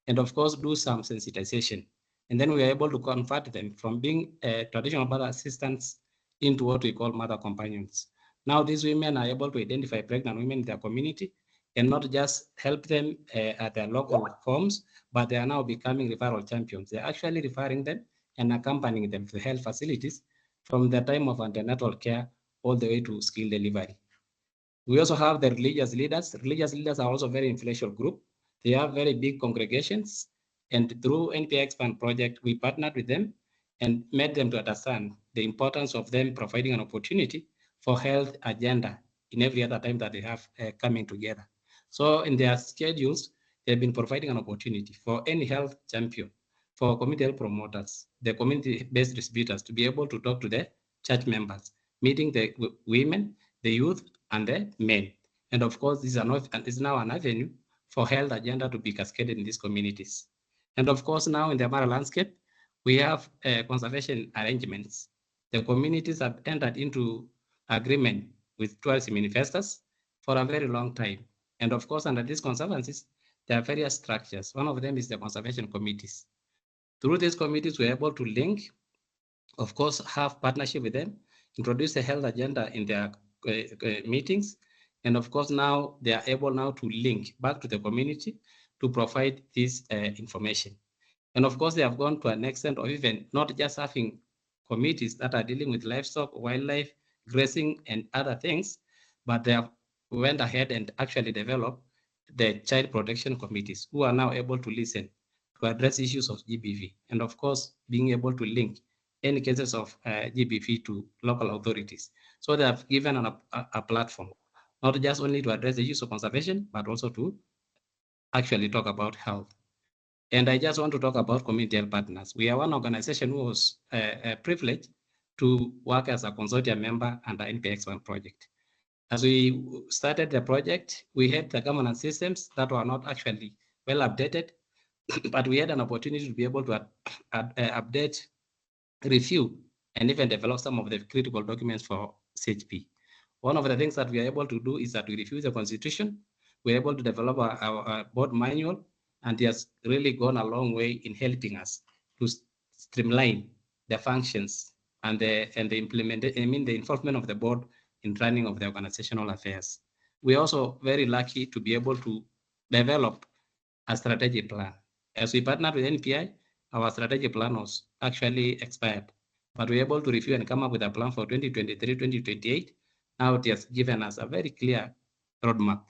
and of course do some sensitization. And then we are able to convert them from being traditional birth assistants into what we call mother companions. Now these women are able to identify pregnant women in their community and not just help them at their local homes, but they are now becoming referral champions. They're actually referring them and accompanying them to health facilities from the time of antenatal care all the way to skill delivery. We also have the religious leaders. Religious leaders are also a very influential group. They have very big congregations, and through NPI Expand project, we partnered with them and made them to understand the importance of them providing an opportunity for health agenda in every other time that they have coming together. So in their schedules, they've been providing an opportunity for any health champion, for community health promoters, the community-based distributors to be able to talk to the church members, meeting the women, the youth, and the men. And of course, this is now an avenue for health agenda to be cascaded in these communities. And of course, now in the Mara landscape, we have conservation arrangements. The communities have entered into agreement with tourism investors for a very long time. And of course, under these conservancies, there are various structures. One of them is the conservation committees. Through these committees, we're able to link, of course, have partnership with them, introduce a health agenda in their meetings, And of course, now they are able now to link back to the community to provide this information. And of course, they have gone to an extent of even not just having committees that are dealing with livestock, wildlife, grazing, and other things, but they have went ahead and actually developed the child protection committees who are now able to listen to address issues of GBV. And of course, being able to link any cases of GBV to local authorities. So they have given a platform, not just only to address the issues of conservation, but also to actually talk about health. And I just want to talk about community health partners. We are one organization who was privileged to work as a consortium member under NPI-Expand project. As we started the project, we had the governance systems that were not actually well updated, but we had an opportunity to be able to update, review, and even develop some of the critical documents for CHP. One of the things that we are able to do is that we review the constitution. We're able to develop our board manual, and it has really gone a long way in helping us to streamline the functions and the involvement of the board in running of the organizational affairs. We're also very lucky to be able to develop a strategy plan. As we partnered with NPI, our strategy plan was actually expired, but we're able to review and come up with a plan for 2023-2028. Now it has given us a very clear roadmap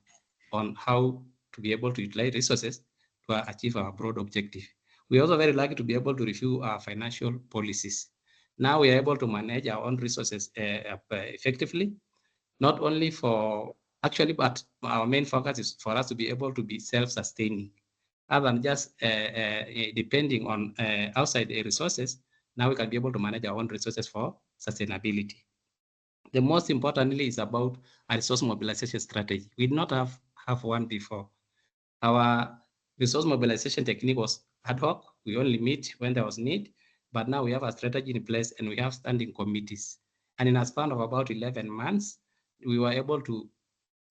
on how to be able to utilize resources to achieve our broad objective. We're also very lucky to be able to review our financial policies. Now we are able to manage our own resources effectively, not only for actually, but our main focus is for us to be able to be self-sustaining, rather than just depending on outside resources. Now we can be able to manage our own resources for sustainability. The most importantly is about a resource mobilization strategy. We did not have one before. Our resource mobilization technique was ad hoc. We only meet when there was need, but now we have a strategy in place and we have standing committees. And in a span of about 11 months, we were able to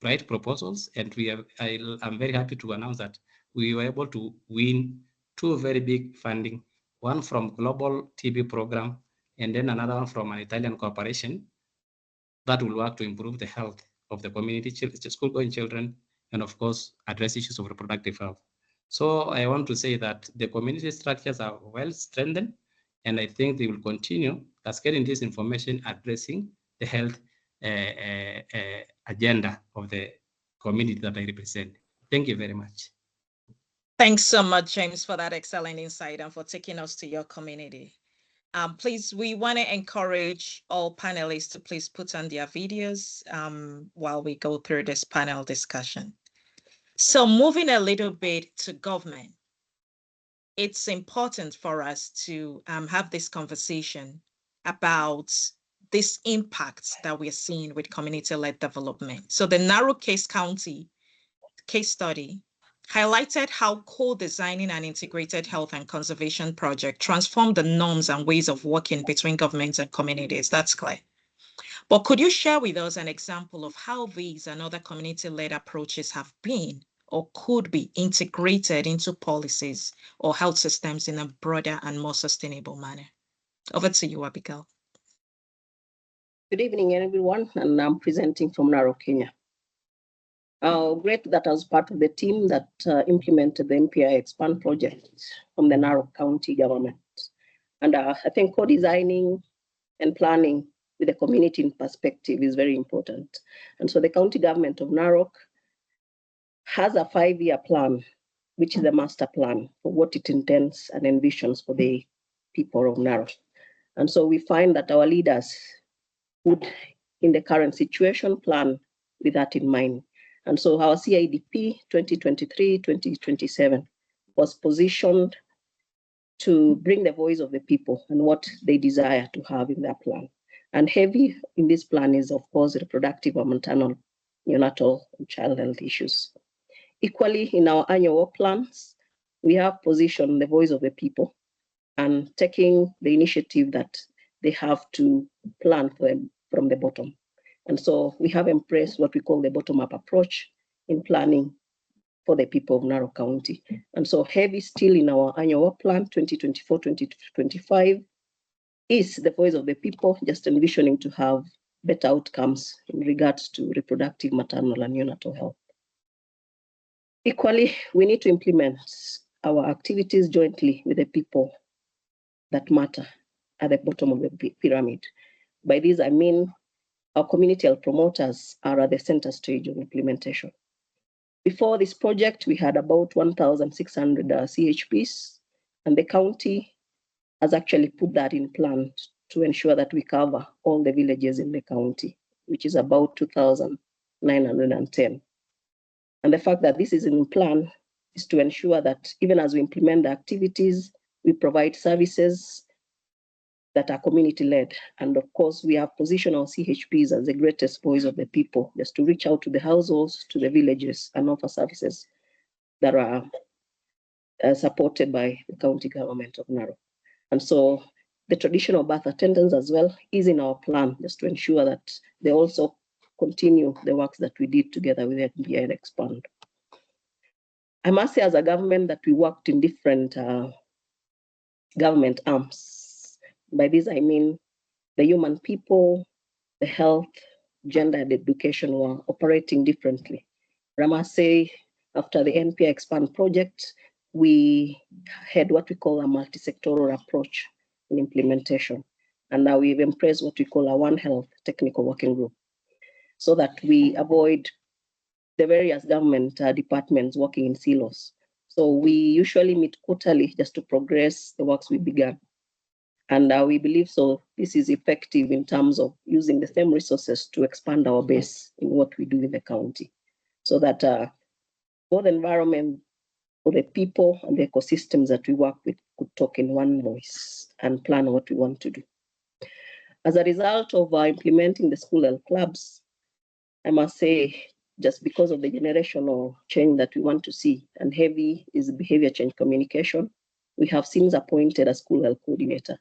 write proposals, and I'm very happy to announce that we were able to win 2 very big funding, one from Global TB Program, and then another one from an Italian corporation that will work to improve the health of the community, school-going children, and of course, address issues of reproductive health. So I want to say that the community structures are well strengthened, and I think they will continue cascading this information, addressing the health agenda of the community that I represent. Thank you very much. Thanks so much, James, for that excellent insight and for taking us to your community. Please, we want to encourage all panelists to please put on their videos while we go through this panel discussion. So moving a little bit to government, it's important for us to have this conversation about this impact that we're seeing with community-led development. So the Narrow Case County case study highlighted how co-designing an integrated health and conservation project transformed the norms and ways of working between governments and communities. That's clear. But could you share with us an example of how these and other community-led approaches have been or could be integrated into policies or health systems in a broader and more sustainable manner? Over to you, Abigail. Good evening, everyone, and I'm presenting from Narok, Kenya. Great that I was part of the team that implemented the NPI-Expand project from the Narok County government. And I think co-designing and planning with the community in perspective is very important. And so the county government of Narok has a 5-year plan, which is a master plan for what it intends and envisions for the people of Narok. And so we find that our leaders would, in the current situation, plan with that in mind. And so our CIDP 2023-2027 was positioned to bring the voice of the people and what they desire to have in their plan. And heavy in this plan is, of course, reproductive and maternal, neonatal, and child health issues. Equally, in our annual work plans, we have positioned the voice of the people and taking the initiative that they have to plan for them from the bottom. And so we have embraced what we call the bottom-up approach in planning for the people of Narok County. And so heavy still in our annual work plan, 2024-2025, is the voice of the people, just envisioning to have better outcomes in regards to reproductive, maternal, and neonatal health. Equally, we need to implement our activities jointly with the people that matter at the bottom of the pyramid. By this, I mean our community health promoters are at the center stage of implementation. Before this project, we had about 1,600 CHPs, and the county has actually put that in plan to ensure that we cover all the villages in the county, which is about 2,910. And the fact that this is in plan is to ensure that even as we implement the activities, we provide services that are community-led. And of course, we have positioned our CHPs as the greatest voice of the people, just to reach out to the households, to the villages, and offer services that are supported by the county government of Narok. And so the traditional birth attendants as well is in our plan, just to ensure that they also continue the works that we did together with NPI and Expand. I must say, as a government, that we worked in different government arms. By this, I mean the human people, the health, gender, and education were operating differently. I must say, after the NPI Expand project, we had what we call a multi-sectoral approach in implementation. And now we've embraced what we call a One Health technical working group, so that we avoid the various government departments working in silos. So we usually meet quarterly just to progress the works we began. And we believe so this is effective in terms of using the same resources to expand our base in what we do in the county, so that both the environment, for the people and the ecosystems that we work with could talk in one voice and plan what we want to do. As a result of implementing the school health clubs, I must say, just because of the generational change that we want to see, and heavy is behavior change communication, we have since appointed a school health coordinator.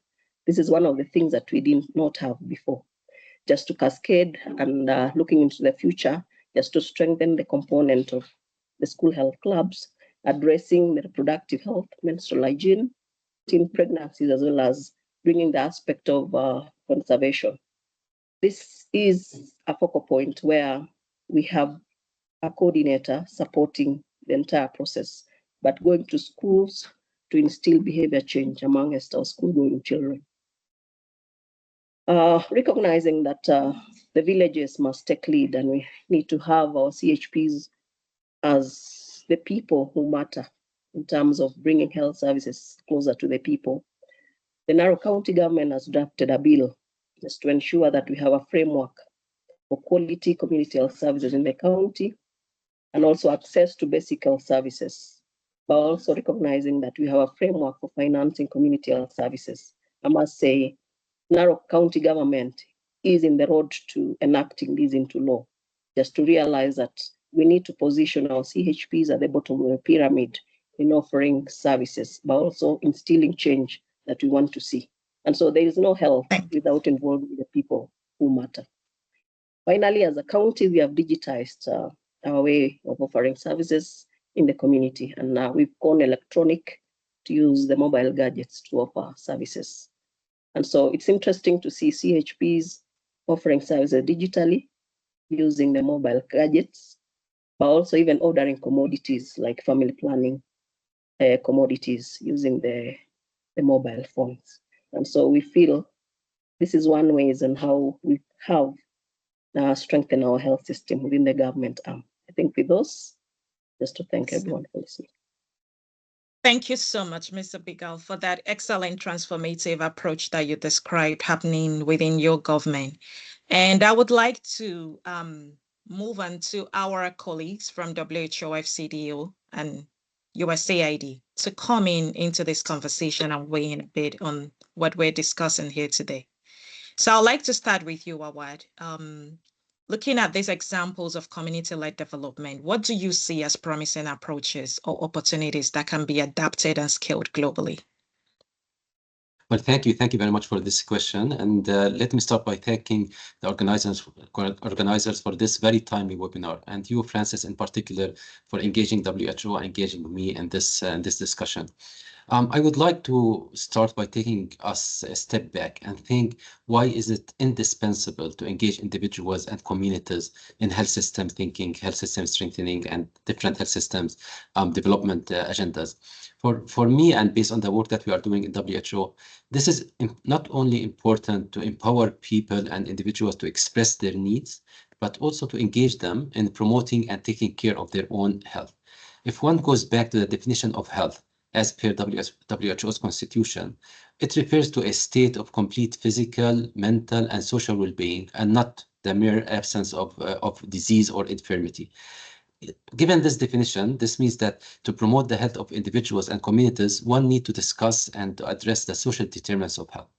This is one of the things that we did not have before, just to cascade and looking into the future, just to strengthen the component of the school health clubs, addressing the reproductive health, menstrual hygiene, teen pregnancies, as well as bringing the aspect of conservation. This is a focal point where we have a coordinator supporting the entire process, but going to schools to instill behavior change amongst our school-going children. Recognizing that the villages must take lead, and we need to have our CHPs as the people who matter in terms of bringing health services closer to the people. The Narok County government has drafted a bill just to ensure that we have a framework for quality community health services in the county, and also access to basic health services, but also recognizing that we have a framework for financing community health services. I must say, Narok County government is in the road to enacting this into law, just to realize that we need to position our CHPs at the bottom of the pyramid in offering services, but also instilling change that we want to see. And so there is no health without involving the people who matter. Finally, as a county, we have digitized our way of offering services in the community, and now we've gone electronic to use the mobile gadgets to offer services. And so it's interesting to see CHPs offering services digitally using the mobile gadgets, but also even ordering commodities like family planning commodities using the mobile phones. And so we feel this is one way in how we have strengthened our health system within the government arm. I think with those, just to thank everyone for listening. Thank you so much, Mr. Bigal, for that excellent transformative approach that you described happening within your government. And I would like to move on to our colleagues from WHO, FCDO, and USAID to come into this conversation and weigh in a bit on what we're discussing here today. So I'd like to start with you, Awad. Looking at these examples of community-led development, what do you see as promising approaches or opportunities that can be adapted and scaled globally? Well, thank you. Thank you very much for this question. And let me start by thanking the organizers for this very timely webinar, and you, Francis, in particular, for engaging WHO and engaging me in this discussion. I would like to start by taking us a step back and think, why is it indispensable to engage individuals and communities in health system thinking, health system strengthening, and different health systems development agendas? For me, and based on the work that we are doing in WHO, this is not only important to empower people and individuals to express their needs, but also to engage them in promoting and taking care of their own health. If one goes back to the definition of health, as per WHO's constitution, it refers to a state of complete physical, mental, and social well-being, and not the mere absence of disease or infirmity. Given this definition, this means that to promote the health of individuals and communities, one needs to discuss and to address the social determinants of health.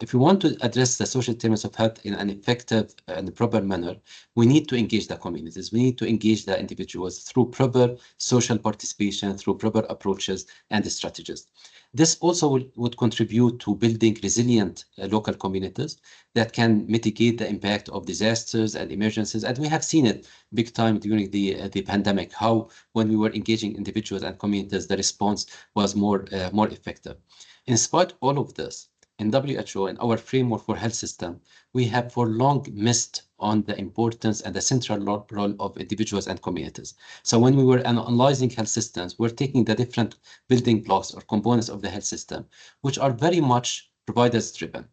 If we want to address the social determinants of health in an effective and proper manner, we need to engage the communities. We need to engage the individuals through proper social participation, through proper approaches and strategies. This also would contribute to building resilient local communities that can mitigate the impact of disasters and emergencies. And we have seen it big time during the pandemic, how when we were engaging individuals and communities, the response was more effective. In spite of all of this, in WHO, in our framework for health system, we have for long missed on the importance and the central role of individuals and communities. So when we were analyzing health systems, we're taking the different building blocks or components of the health system, which are very much providers driven.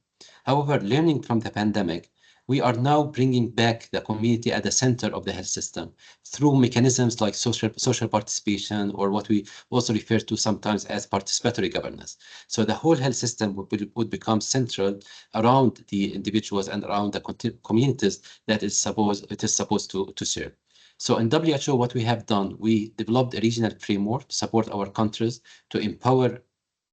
However, learning from the pandemic, we are now bringing back the community at the center of the health system through mechanisms like social participation, or what we also refer to sometimes as participatory governance. So the whole health system would become central around the individuals and around the communities that it is supposed to serve. So in WHO, what we have done, we developed a regional framework to support our countries to empower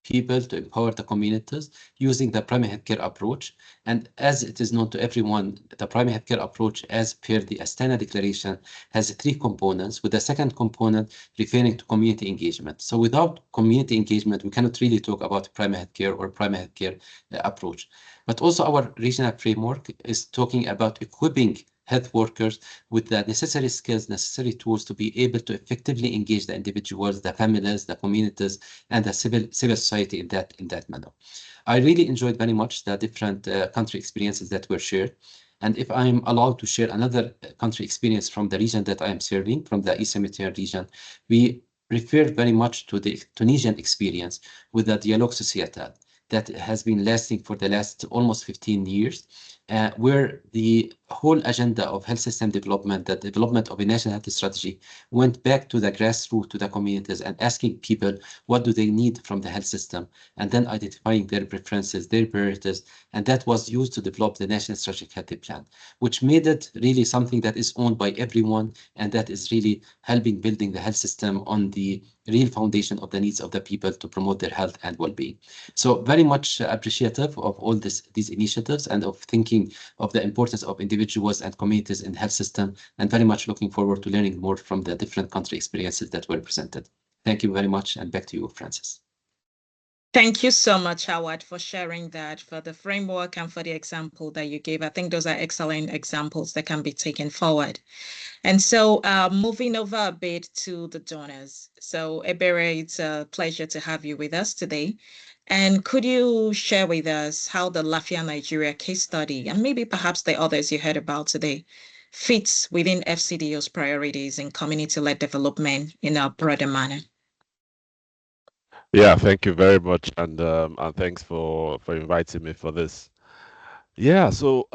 people, to empower the communities using the primary healthcare approach. And as it is known to everyone, the primary healthcare approach, as per the Astana Declaration, has 3 components, with the second component referring to community engagement. So without community engagement, we cannot really talk about primary healthcare or primary healthcare approach. But also our regional framework is talking about equipping health workers with the necessary skills, necessary tools to be able to effectively engage the individuals, the families, the communities, and the civil society in that manner. I really enjoyed very much the different country experiences that were shared. And if I'm allowed to share another country experience from the region that I am serving, from the Eastern Mediterranean region, we refer very much to the Tunisian experience with the Dialogue Sociétal that has been lasting for the last almost 15 years. Where the whole agenda of health system development, the development of a national health strategy, went back to the grassroots, to the communities, and asking people what do they need from the health system, and then identifying their preferences, their priorities, and that was used to develop the National Strategic Health Plan, which made it really something that is owned by everyone, and that is really helping building the health system on the real foundation of the needs of the people to promote their health and well-being. So very much appreciative of all these initiatives and of thinking of the importance of individuals and communities in the health system, and very much looking forward to learning more from the different country experiences that were presented. Thank you very much, and back to you, Francis. Thank you so much, Howard, for sharing that, for the framework and for the example that you gave. I think those are excellent examples that can be taken forward. And so moving over a bit to the donors. So Ebere, it's a pleasure to have you with us today. And could you share with us how the Lafia Nigeria case study, and maybe perhaps the others you heard about today, fits within FCDO's priorities in community-led development in a broader manner? Yeah, thank you very much, and thanks for inviting me for this. Yeah, so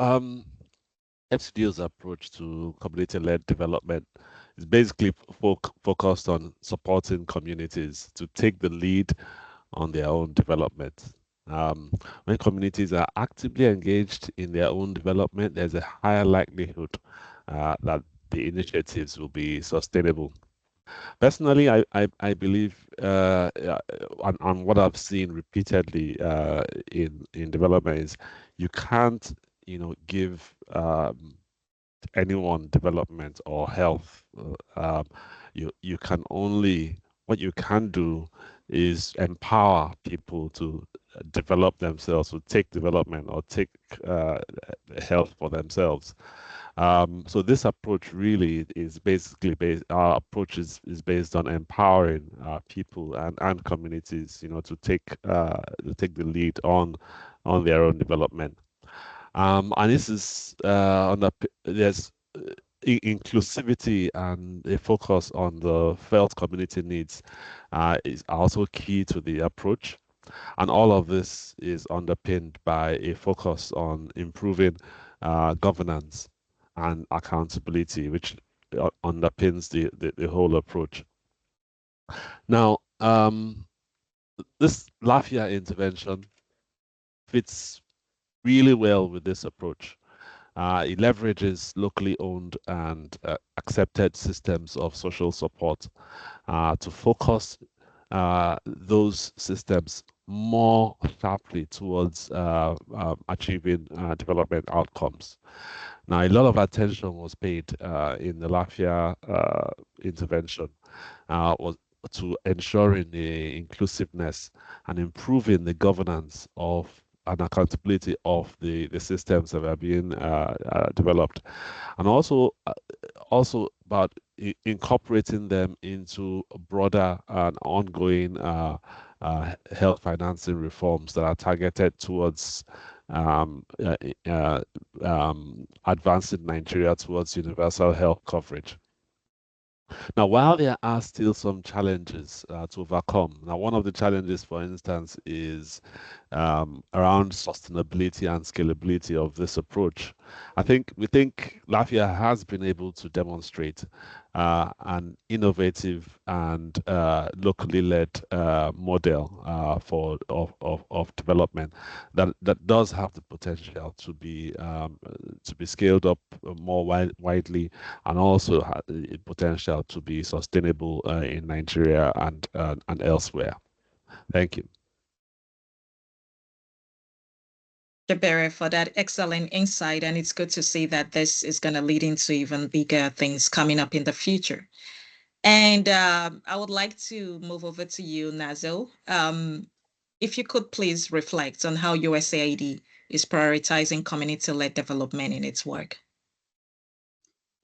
FCDO's approach to community-led development is basically focused on supporting communities to take the lead on their own development. When communities are actively engaged in their own development, there's a higher likelihood that the initiatives will be sustainable. Personally, I believe on what I've seen repeatedly in development is you can't give anyone development or health. You can only, what you can do is empower people to develop themselves, to take development or take health for themselves. So this approach really is basically our approach is based on empowering people and communities, to take the lead on their own development. And this is there's inclusivity and a focus on the felt community needs is also key to the approach. And all of this is underpinned by a focus on improving governance and accountability, which underpins the whole approach. Now, this LAFIA intervention fits really well with this approach. It leverages locally owned and accepted systems of social support to focus those systems more sharply towards achieving development outcomes. Now, a lot of attention was paid in the LAFIA intervention was to ensuring the inclusiveness and improving the governance of and accountability of the systems that are being developed, and also about incorporating them into broader and ongoing health financing reforms that are targeted towards advancing Nigeria towards universal health coverage. Now, while there are still some challenges to overcome, now one of the challenges, for instance, is around sustainability and scalability of this approach. We think LAFIA has been able to demonstrate an innovative and locally led model of development that does have the potential to be scaled up more widely, and also the potential to be sustainable in Nigeria and elsewhere. Thank you. Jabere, for that excellent insight, and it's good to see that this is going to lead into even bigger things coming up in the future. And I would like to move over to you, Nazo. If you could please reflect on how USAID is prioritizing community-led development in its work.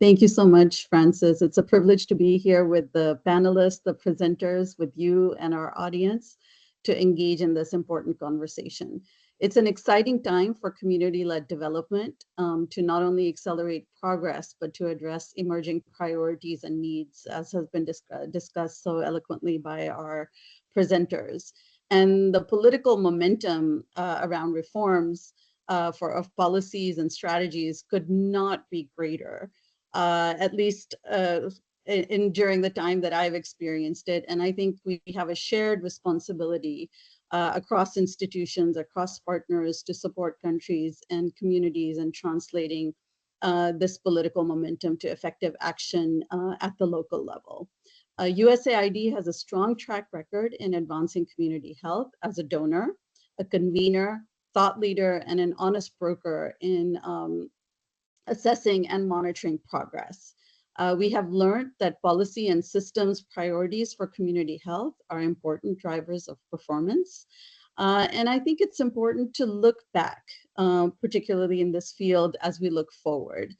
Thank you so much, Francis. It's a privilege to be here with the panelists, the presenters, with you and our audience to engage in this important conversation. It's an exciting time for community-led development to not only accelerate progress, but to address emerging priorities and needs, as has been discussed so eloquently by our presenters. And the political momentum around reforms of policies and strategies could not be greater, at least during the time that I've experienced it. And I think we have a shared responsibility across institutions, across partners, to support countries and communities in translating this political momentum to effective action at the local level. USAID has a strong track record in advancing community health as a donor, a convener, thought leader, and an honest broker in assessing and monitoring progress. We have learned that policy and systems priorities for community health are important drivers of performance. And I think it's important to look back, particularly in this field, as we look forward.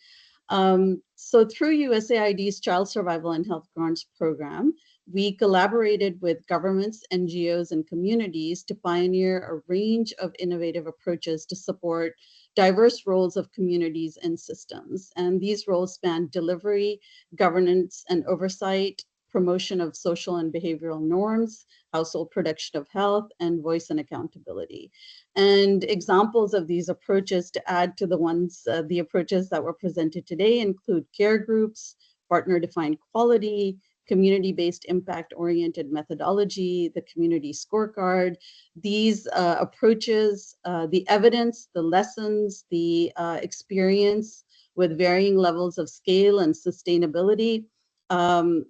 So through USAID's Child Survival and Health Grants program, we collaborated with governments, NGOs, and communities to pioneer a range of innovative approaches to support diverse roles of communities and systems. And these roles span delivery, governance and oversight, promotion of social and behavioral norms, household production of health, and voice and accountability. And examples of these approaches, to add to the approaches that were presented today, include care groups, partner-defined quality, community-based impact-oriented methodology, the community scorecard. These approaches, the evidence, the lessons, the experience with varying levels of scale and sustainability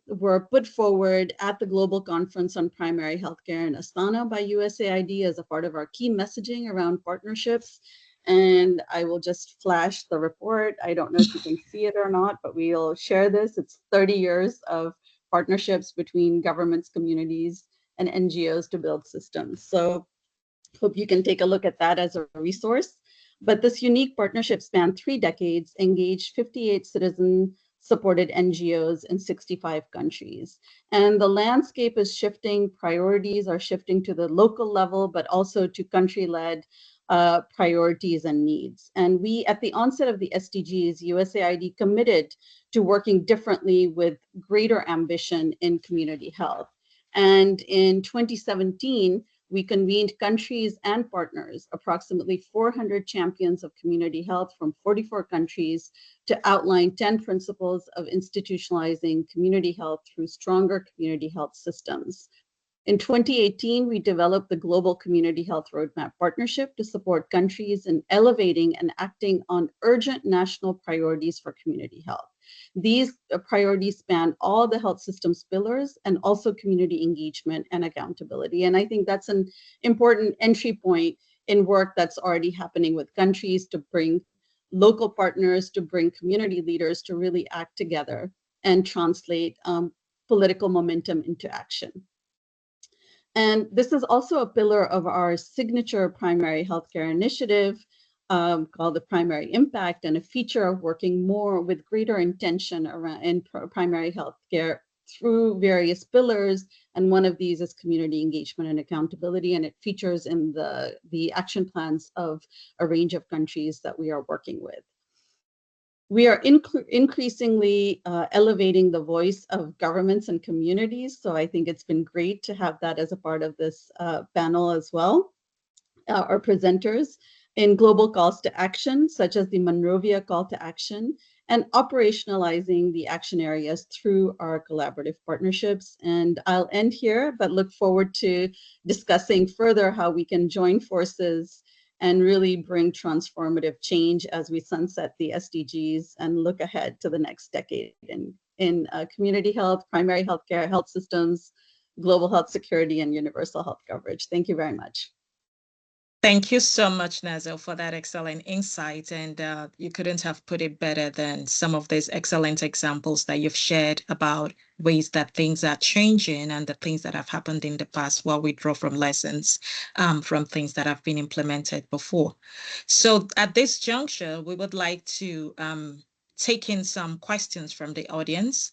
were put forward at the Global Conference on Primary Healthcare in Astana by USAID as a part of our key messaging around partnerships. And I will just flash the report. I don't know if you can see it or not, but we'll share this. It's 30 years of partnerships between governments, communities, and NGOs to build systems. So hope you can take a look at that as a resource. But this unique partnership spanned 3 decades, engaged 58 citizen-supported NGOs in 65 countries. And the landscape is shifting, priorities are shifting to the local level, but also to country-led priorities and needs. And we, at the onset of the SDGs, USAID committed to working differently with greater ambition in community health. And in 2017, we convened countries and partners, approximately 400 champions of community health from 44 countries, to outline 10 principles of institutionalizing community health through stronger community health systems. In 2018, we developed the Global Community Health Roadmap Partnership to support countries in elevating and acting on urgent national priorities for community health. These priorities span all the health systems pillars and also community engagement and accountability. And I think that's an important entry point in work that's already happening with countries to bring local partners, to bring community leaders to really act together and translate political momentum into action. And this is also a pillar of our signature primary healthcare initiative called the Primary Impact, and a feature of working more with greater intention around in primary healthcare through various pillars. And one of these is community engagement and accountability, and it features in the action plans of a range of countries that we are working with. We are increasingly elevating the voice of governments and communities. So I think it's been great to have that as a part of this panel as well. Our presenters in global calls to action, such as the Monrovia Call to Action, and operationalizing the action areas through our collaborative partnerships. And I'll end here, but look forward to discussing further how we can join forces and really bring transformative change as we sunset the SDGs and look ahead to the next decade in community health, primary healthcare, health systems, global health security, and universal health coverage. Thank you very much. Thank you so much, Nazel, for that excellent insight. And you couldn't have put it better than some of these excellent examples that you've shared about ways that things are changing and the things that have happened in the past while we draw from lessons from things that have been implemented before. So at this juncture, we would like to take in some questions from the audience.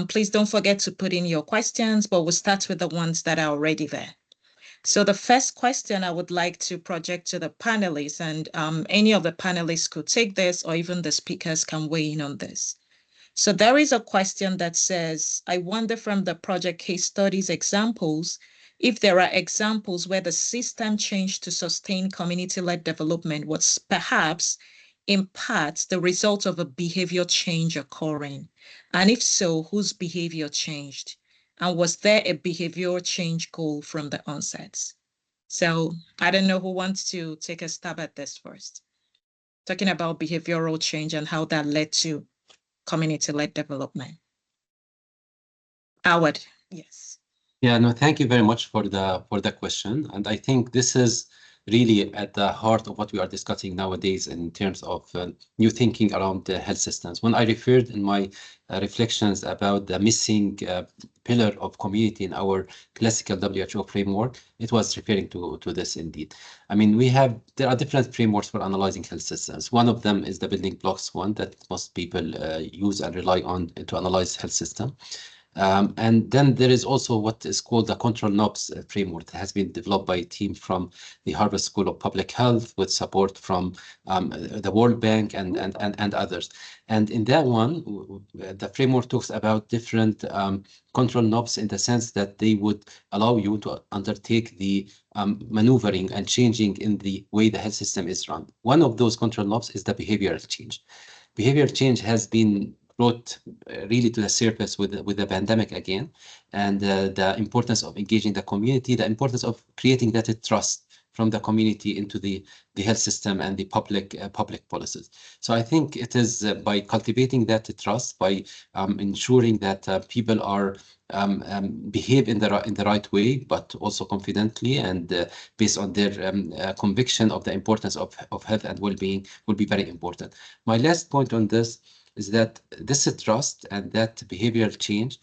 Please don't forget to put in your questions, but we'll start with the ones that are already there. So the first question I would like to project to the panelists, and any of the panelists could take this, or even the speakers can weigh in on this. So there is a question that says, I wonder from the project case studies examples, if there are examples where the system change to sustain community-led development was perhaps in part the result of a behavior change occurring. And if so, whose behavior changed? And was there a behavioral change goal from the onset? So I don't know who wants to take a stab at this first. Talking about behavioral change and how that led to community-led development. Howard, yes. Yeah, no, thank you very much for the question. And I think this is really at the heart of what we are discussing nowadays in terms of new thinking around the health systems. When I referred in my reflections about the missing pillar of community in our classical WHO framework, it was referring to this indeed. I mean, there are different frameworks for analyzing health systems. One of them is the building blocks one that most people use and rely on to analyze health system. And then there is also what is called the control knobs framework that has been developed by a team from the Harvard School of Public Health with support from the World Bank and others. And in that one, the framework talks about different control knobs in the sense that they would allow you to undertake the maneuvering and changing in the way the health system is run. One of those control knobs is the behavioral change. Behavioral change has been brought really to the surface with the pandemic again, and the importance of engaging the community, the importance of creating that trust from the community into the health system and the public policies. So I think it is by cultivating that trust, by ensuring that people are behave in the right way, but also confidently and based on their conviction of the importance of health and well-being will be very important. My last point on this is that this trust and that behavioral change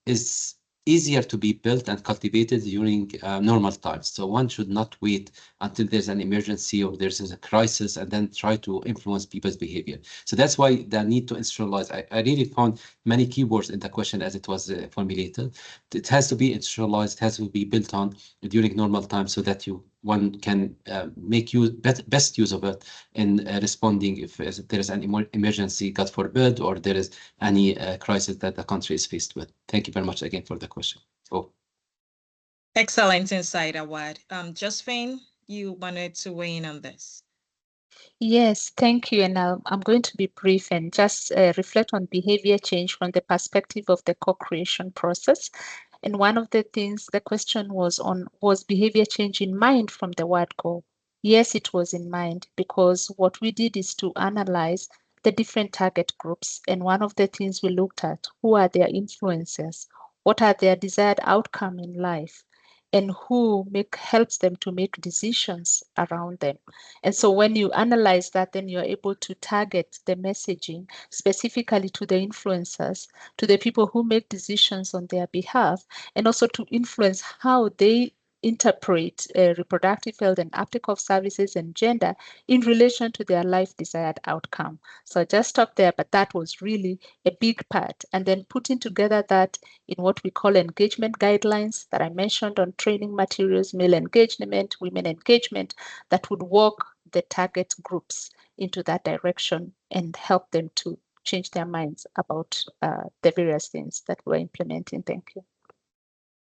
is easier to be built and cultivated during normal times. So one should not wait until there's an emergency or there's a crisis and then try to influence people's behavior. So that's why the need to institutionalize. I really found many keywords in the question as it was formulated. It has to be institutionalized, it has to be built on during normal times so that one can make best use of it in responding if there is an emergency, God forbid, or there is any crisis that the country is faced with. Thank you very much again for the question. Oh. Excellent insight, Awad. Josephine, you wanted to weigh in on this. Yes, thank you. And I'm going to be brief and just reflect on behavior change from the perspective of the co-creation process. And one of the things the question was on was behavior change in mind from the word go. Yes, it was in mind because what we did is to analyze the different target groups. And one of the things we looked at, who are their influencers? What are their desired outcome in life? And who helps them to make decisions around them. And so when you analyze that, then you're able to target the messaging specifically to the influencers, to the people who make decisions on their behalf, and also to influence how they interpret reproductive health and uptake of services and gender in relation to their life desired outcome. So I just stopped there, but that was really a big part. And then putting together that in what we call engagement guidelines that I mentioned on training materials, male engagement, women engagement, that would walk the target groups into that direction and help them to change their minds about the various things that we're implementing. Thank you.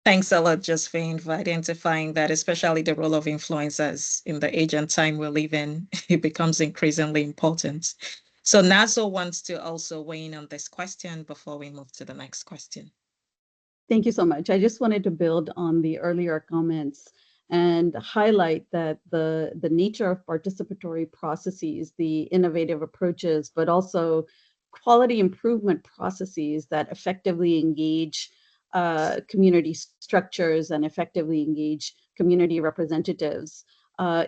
Thanks a lot, Josephine, for identifying that, especially the role of influencers in the age and time we live in. It becomes increasingly important. So Nazo wants to also weigh in on this question before we move to the next question. Thank you so much. I just wanted to build on the earlier comments and highlight that the nature of participatory processes, the innovative approaches, but also quality improvement processes that effectively engage community structures and effectively engage community representatives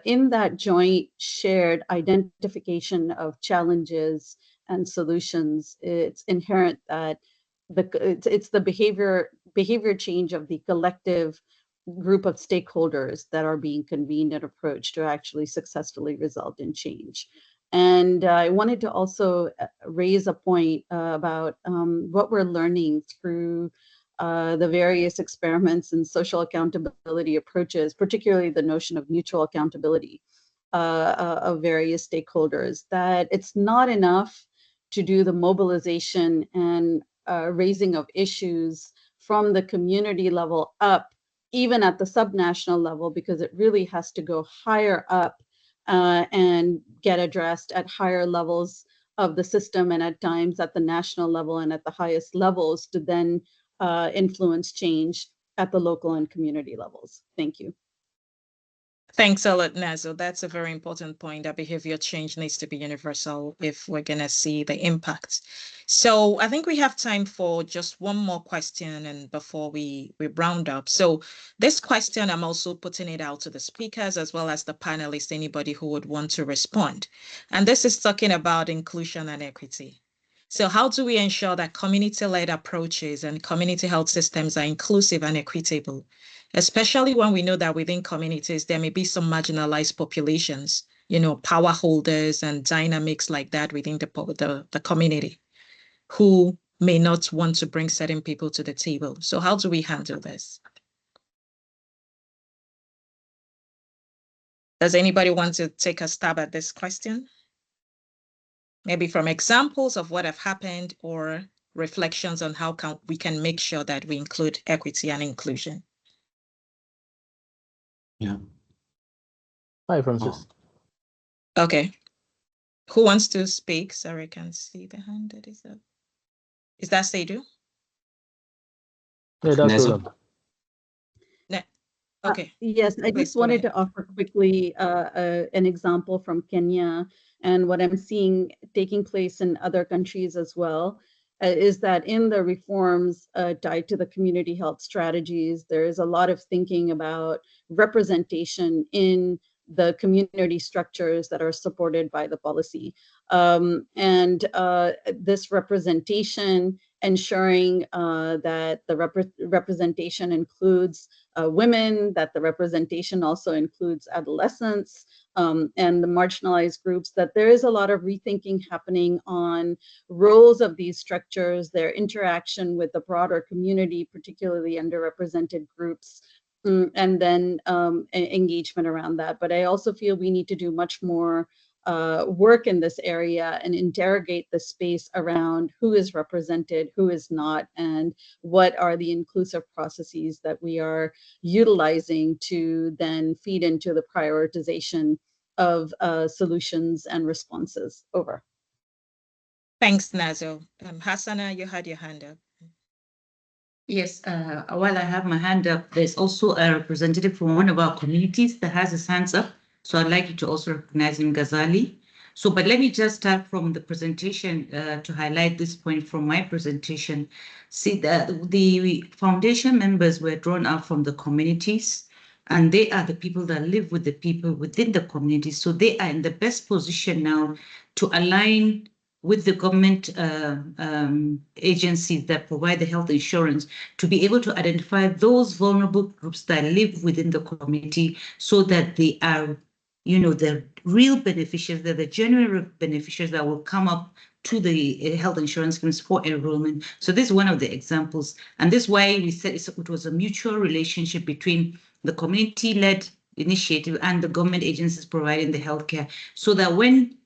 in that joint shared identification of challenges and solutions. It's inherent that it's the behavior change of the collective group of stakeholders that are being convened and approached to actually successfully result in change. And I wanted to also raise a point about what we're learning through the various experiments and social accountability approaches, particularly the notion of mutual accountability of various stakeholders, that it's not enough to do the mobilization and raising of issues from the community level up, even at the subnational level, because it really has to go higher up and get addressed at higher levels of the system, and at times at the national level and at the highest levels to then influence change at the local and community levels. Thank you. Thanks a lot, Nazo. That's a very important point, that behavior change needs to be universal if we're going to see the impact. So I think we have time for just one more question and before we round up. So this question, I'm also putting it out to the speakers as well as the panelists, anybody who would want to respond. And this is talking about inclusion and equity. So how do we ensure that community-led approaches and community health systems are inclusive and equitable, especially when we know that within communities, there may be some marginalized populations, power holders and dynamics like that within the community who may not want to bring certain people to the table. So how do we handle this? Does anybody want to take a stab at this question? Maybe from examples of what have happened or reflections on how we can make sure that we include equity and inclusion. Yeah. Hi, Francis. Okay. Who wants to speak? Sorry, I can't see the hand that is up. Is that Seydou? Yeah, that's Roland. Okay. Yes, I just wanted to offer quickly an example from Kenya and what I'm seeing taking place in other countries as well, is that in the reforms tied to the community health strategies, there is a lot of thinking about representation in the community structures that are supported by the policy. This representation ensuring that the representation includes women, that the representation also includes adolescents, and the marginalized groups, that there is a lot of rethinking happening on roles of these structures, their interaction with the broader community, particularly underrepresented groups, and then engagement around that. But I also feel we need to do much more work in this area and interrogate the space around who is represented, who is not, and what are the inclusive processes that we are utilizing to then feed into the prioritization of solutions and responses. Over. Thanks, Nazo. Hassana, you had your hand up. Yes, while I have my hand up, there's also a representative from one of our communities that has his hands up. So I'd like you to also recognize him, Ghazali. So, but let me just start from the presentation to highlight this point from my presentation. See, the foundation members were drawn out from the communities, and they are the people that live with the people within the community. So they are in the best position now to align with the government agencies that provide the health insurance to be able to identify those vulnerable groups that live within the community so that they are, the real beneficiaries, they're the genuine beneficiaries that will come up to the health insurance schemes for enrollment. So this is one of the examples. And this is why we said it was a mutual relationship between the community-led initiative and the government agencies providing the healthcare, so that when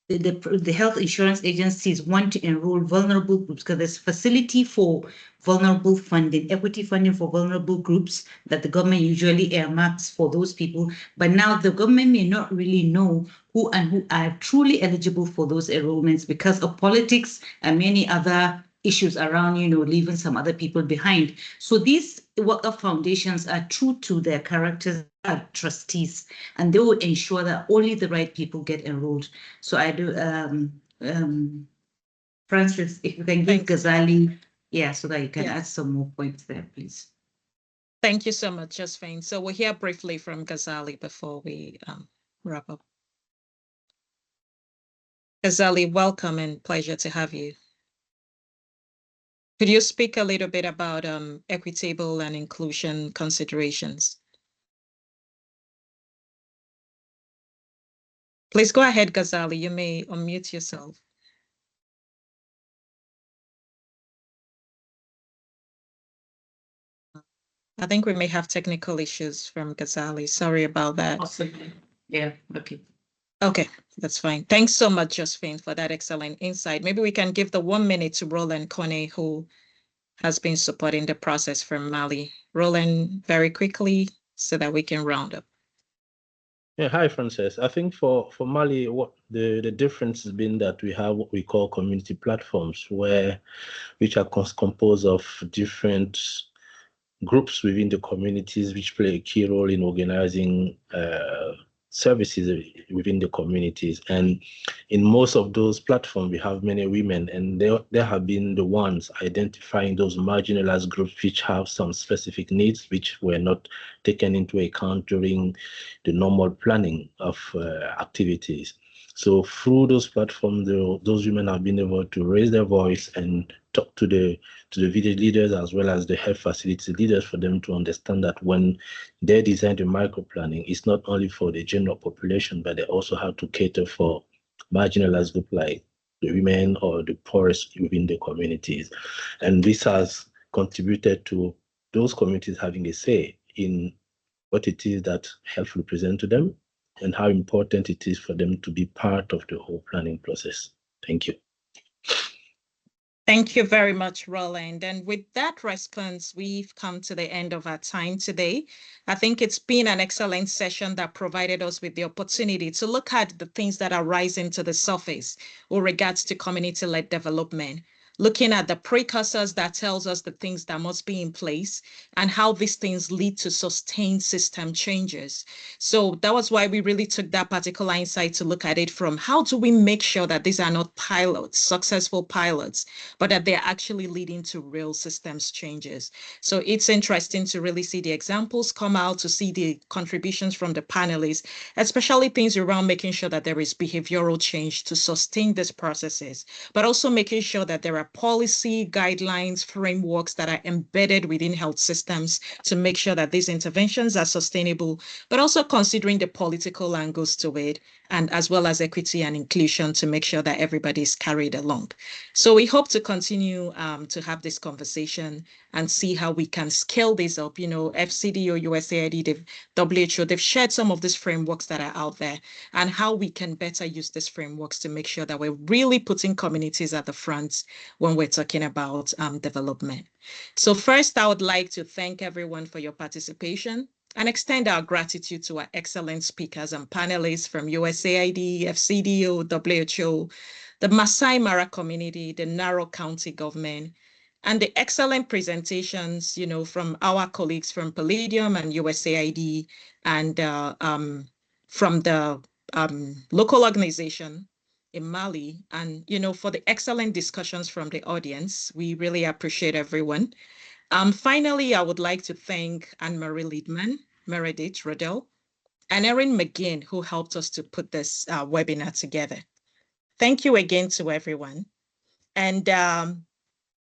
the health insurance agencies want to enroll vulnerable groups, because there's facility for vulnerable funding, equity funding for vulnerable groups that the government usually earmarks for those people. But now the government may not really know who are truly eligible for those enrollments because of politics and many other issues around, leaving some other people behind. So these worker foundations are true to their characters as trustees, and they will ensure that only the right people get enrolled. So I do, Francis, if you can give Ghazali, so that you can add some more points there, please. Thank you so much, Josephine. So we'll hear briefly from Ghazali before we wrap up. Ghazali, welcome and pleasure to have you. Could you speak a little bit about equitable and inclusion considerations? Please go ahead, Ghazali. You may unmute yourself. I think we may have technical issues from Ghazali. Sorry about that. Possibly. Yeah, okay. Okay, that's fine. Thanks so much, Josephine, for that excellent insight. Maybe we can give the 1 minute to Roland Kone, who has been supporting the process from Mali. Roland, very quickly, so that we can round up. Yeah, hi, Frances. I think for Mali, what the difference has been that we have what we call community platforms, which are composed of different groups within the communities, which play a key role in organizing services within the communities. And in most of those platforms, we have many women, and they have been the ones identifying those marginalized groups which have some specific needs which were not taken into account during the normal planning of activities. So through those platforms, those women have been able to raise their voice and talk to the village leaders as well as the health facility leaders for them to understand that when they design the micro-planning, it's not only for the general population, but they also have to cater for marginalized groups like the women or the poorest within the communities. And this has contributed to those communities having a say in what it is that health represents to them and how important it is for them to be part of the whole planning process. Thank you. Thank you very much, Roland. And with that response, we've come to the end of our time today. I think it's been an excellent session that provided us with the opportunity to look at the things that are rising to the surface with regards to community-led development, looking at the precursors that tells us the things that must be in place and how these things lead to sustained system changes. So that was why we really took that particular insight to look at it from how do we make sure that these are not pilots, successful pilots, but that they're actually leading to real systems changes. So it's interesting to really see the examples come out, to see the contributions from the panelists, especially things around making sure that there is behavioral change to sustain these processes, but also making sure that there are are policy guidelines, frameworks that are embedded within health systems to make sure that these interventions are sustainable, but also considering the political angles to it, and as well as equity and inclusion to make sure that everybody is carried along. So we hope to continue to have this conversation and see how we can scale this up. You know, FCDO, USAID, WHO, they've shared some of these frameworks that are out there and how we can better use these frameworks to make sure that we're really putting communities at the front when we're talking about development. So first, I would like to thank everyone for your participation and extend our gratitude to our excellent speakers and panelists from USAID, FCDO, WHO, the Masai Mara community, the Narok County government, and the excellent presentations, you know, from our colleagues from Palladium and USAID, and from the local organization in Mali, and, you know, for the excellent discussions from the audience. We really appreciate everyone. Finally, I would like to thank Anne-Marie Liedman, Meredith Rodell, and Erin McGinn, who helped us to put this webinar together. Thank you again to everyone. And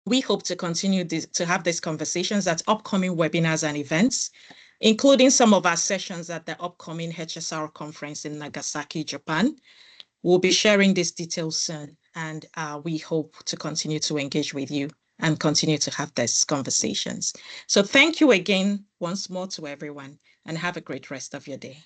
we hope to continue to have these conversations at upcoming webinars and events, including some of our sessions at the upcoming HSR conference in Nagasaki, Japan. We'll be sharing these details soon, and we hope to continue to engage with you and continue to have these conversations. So thank you again once more to everyone, and have a great rest of your day.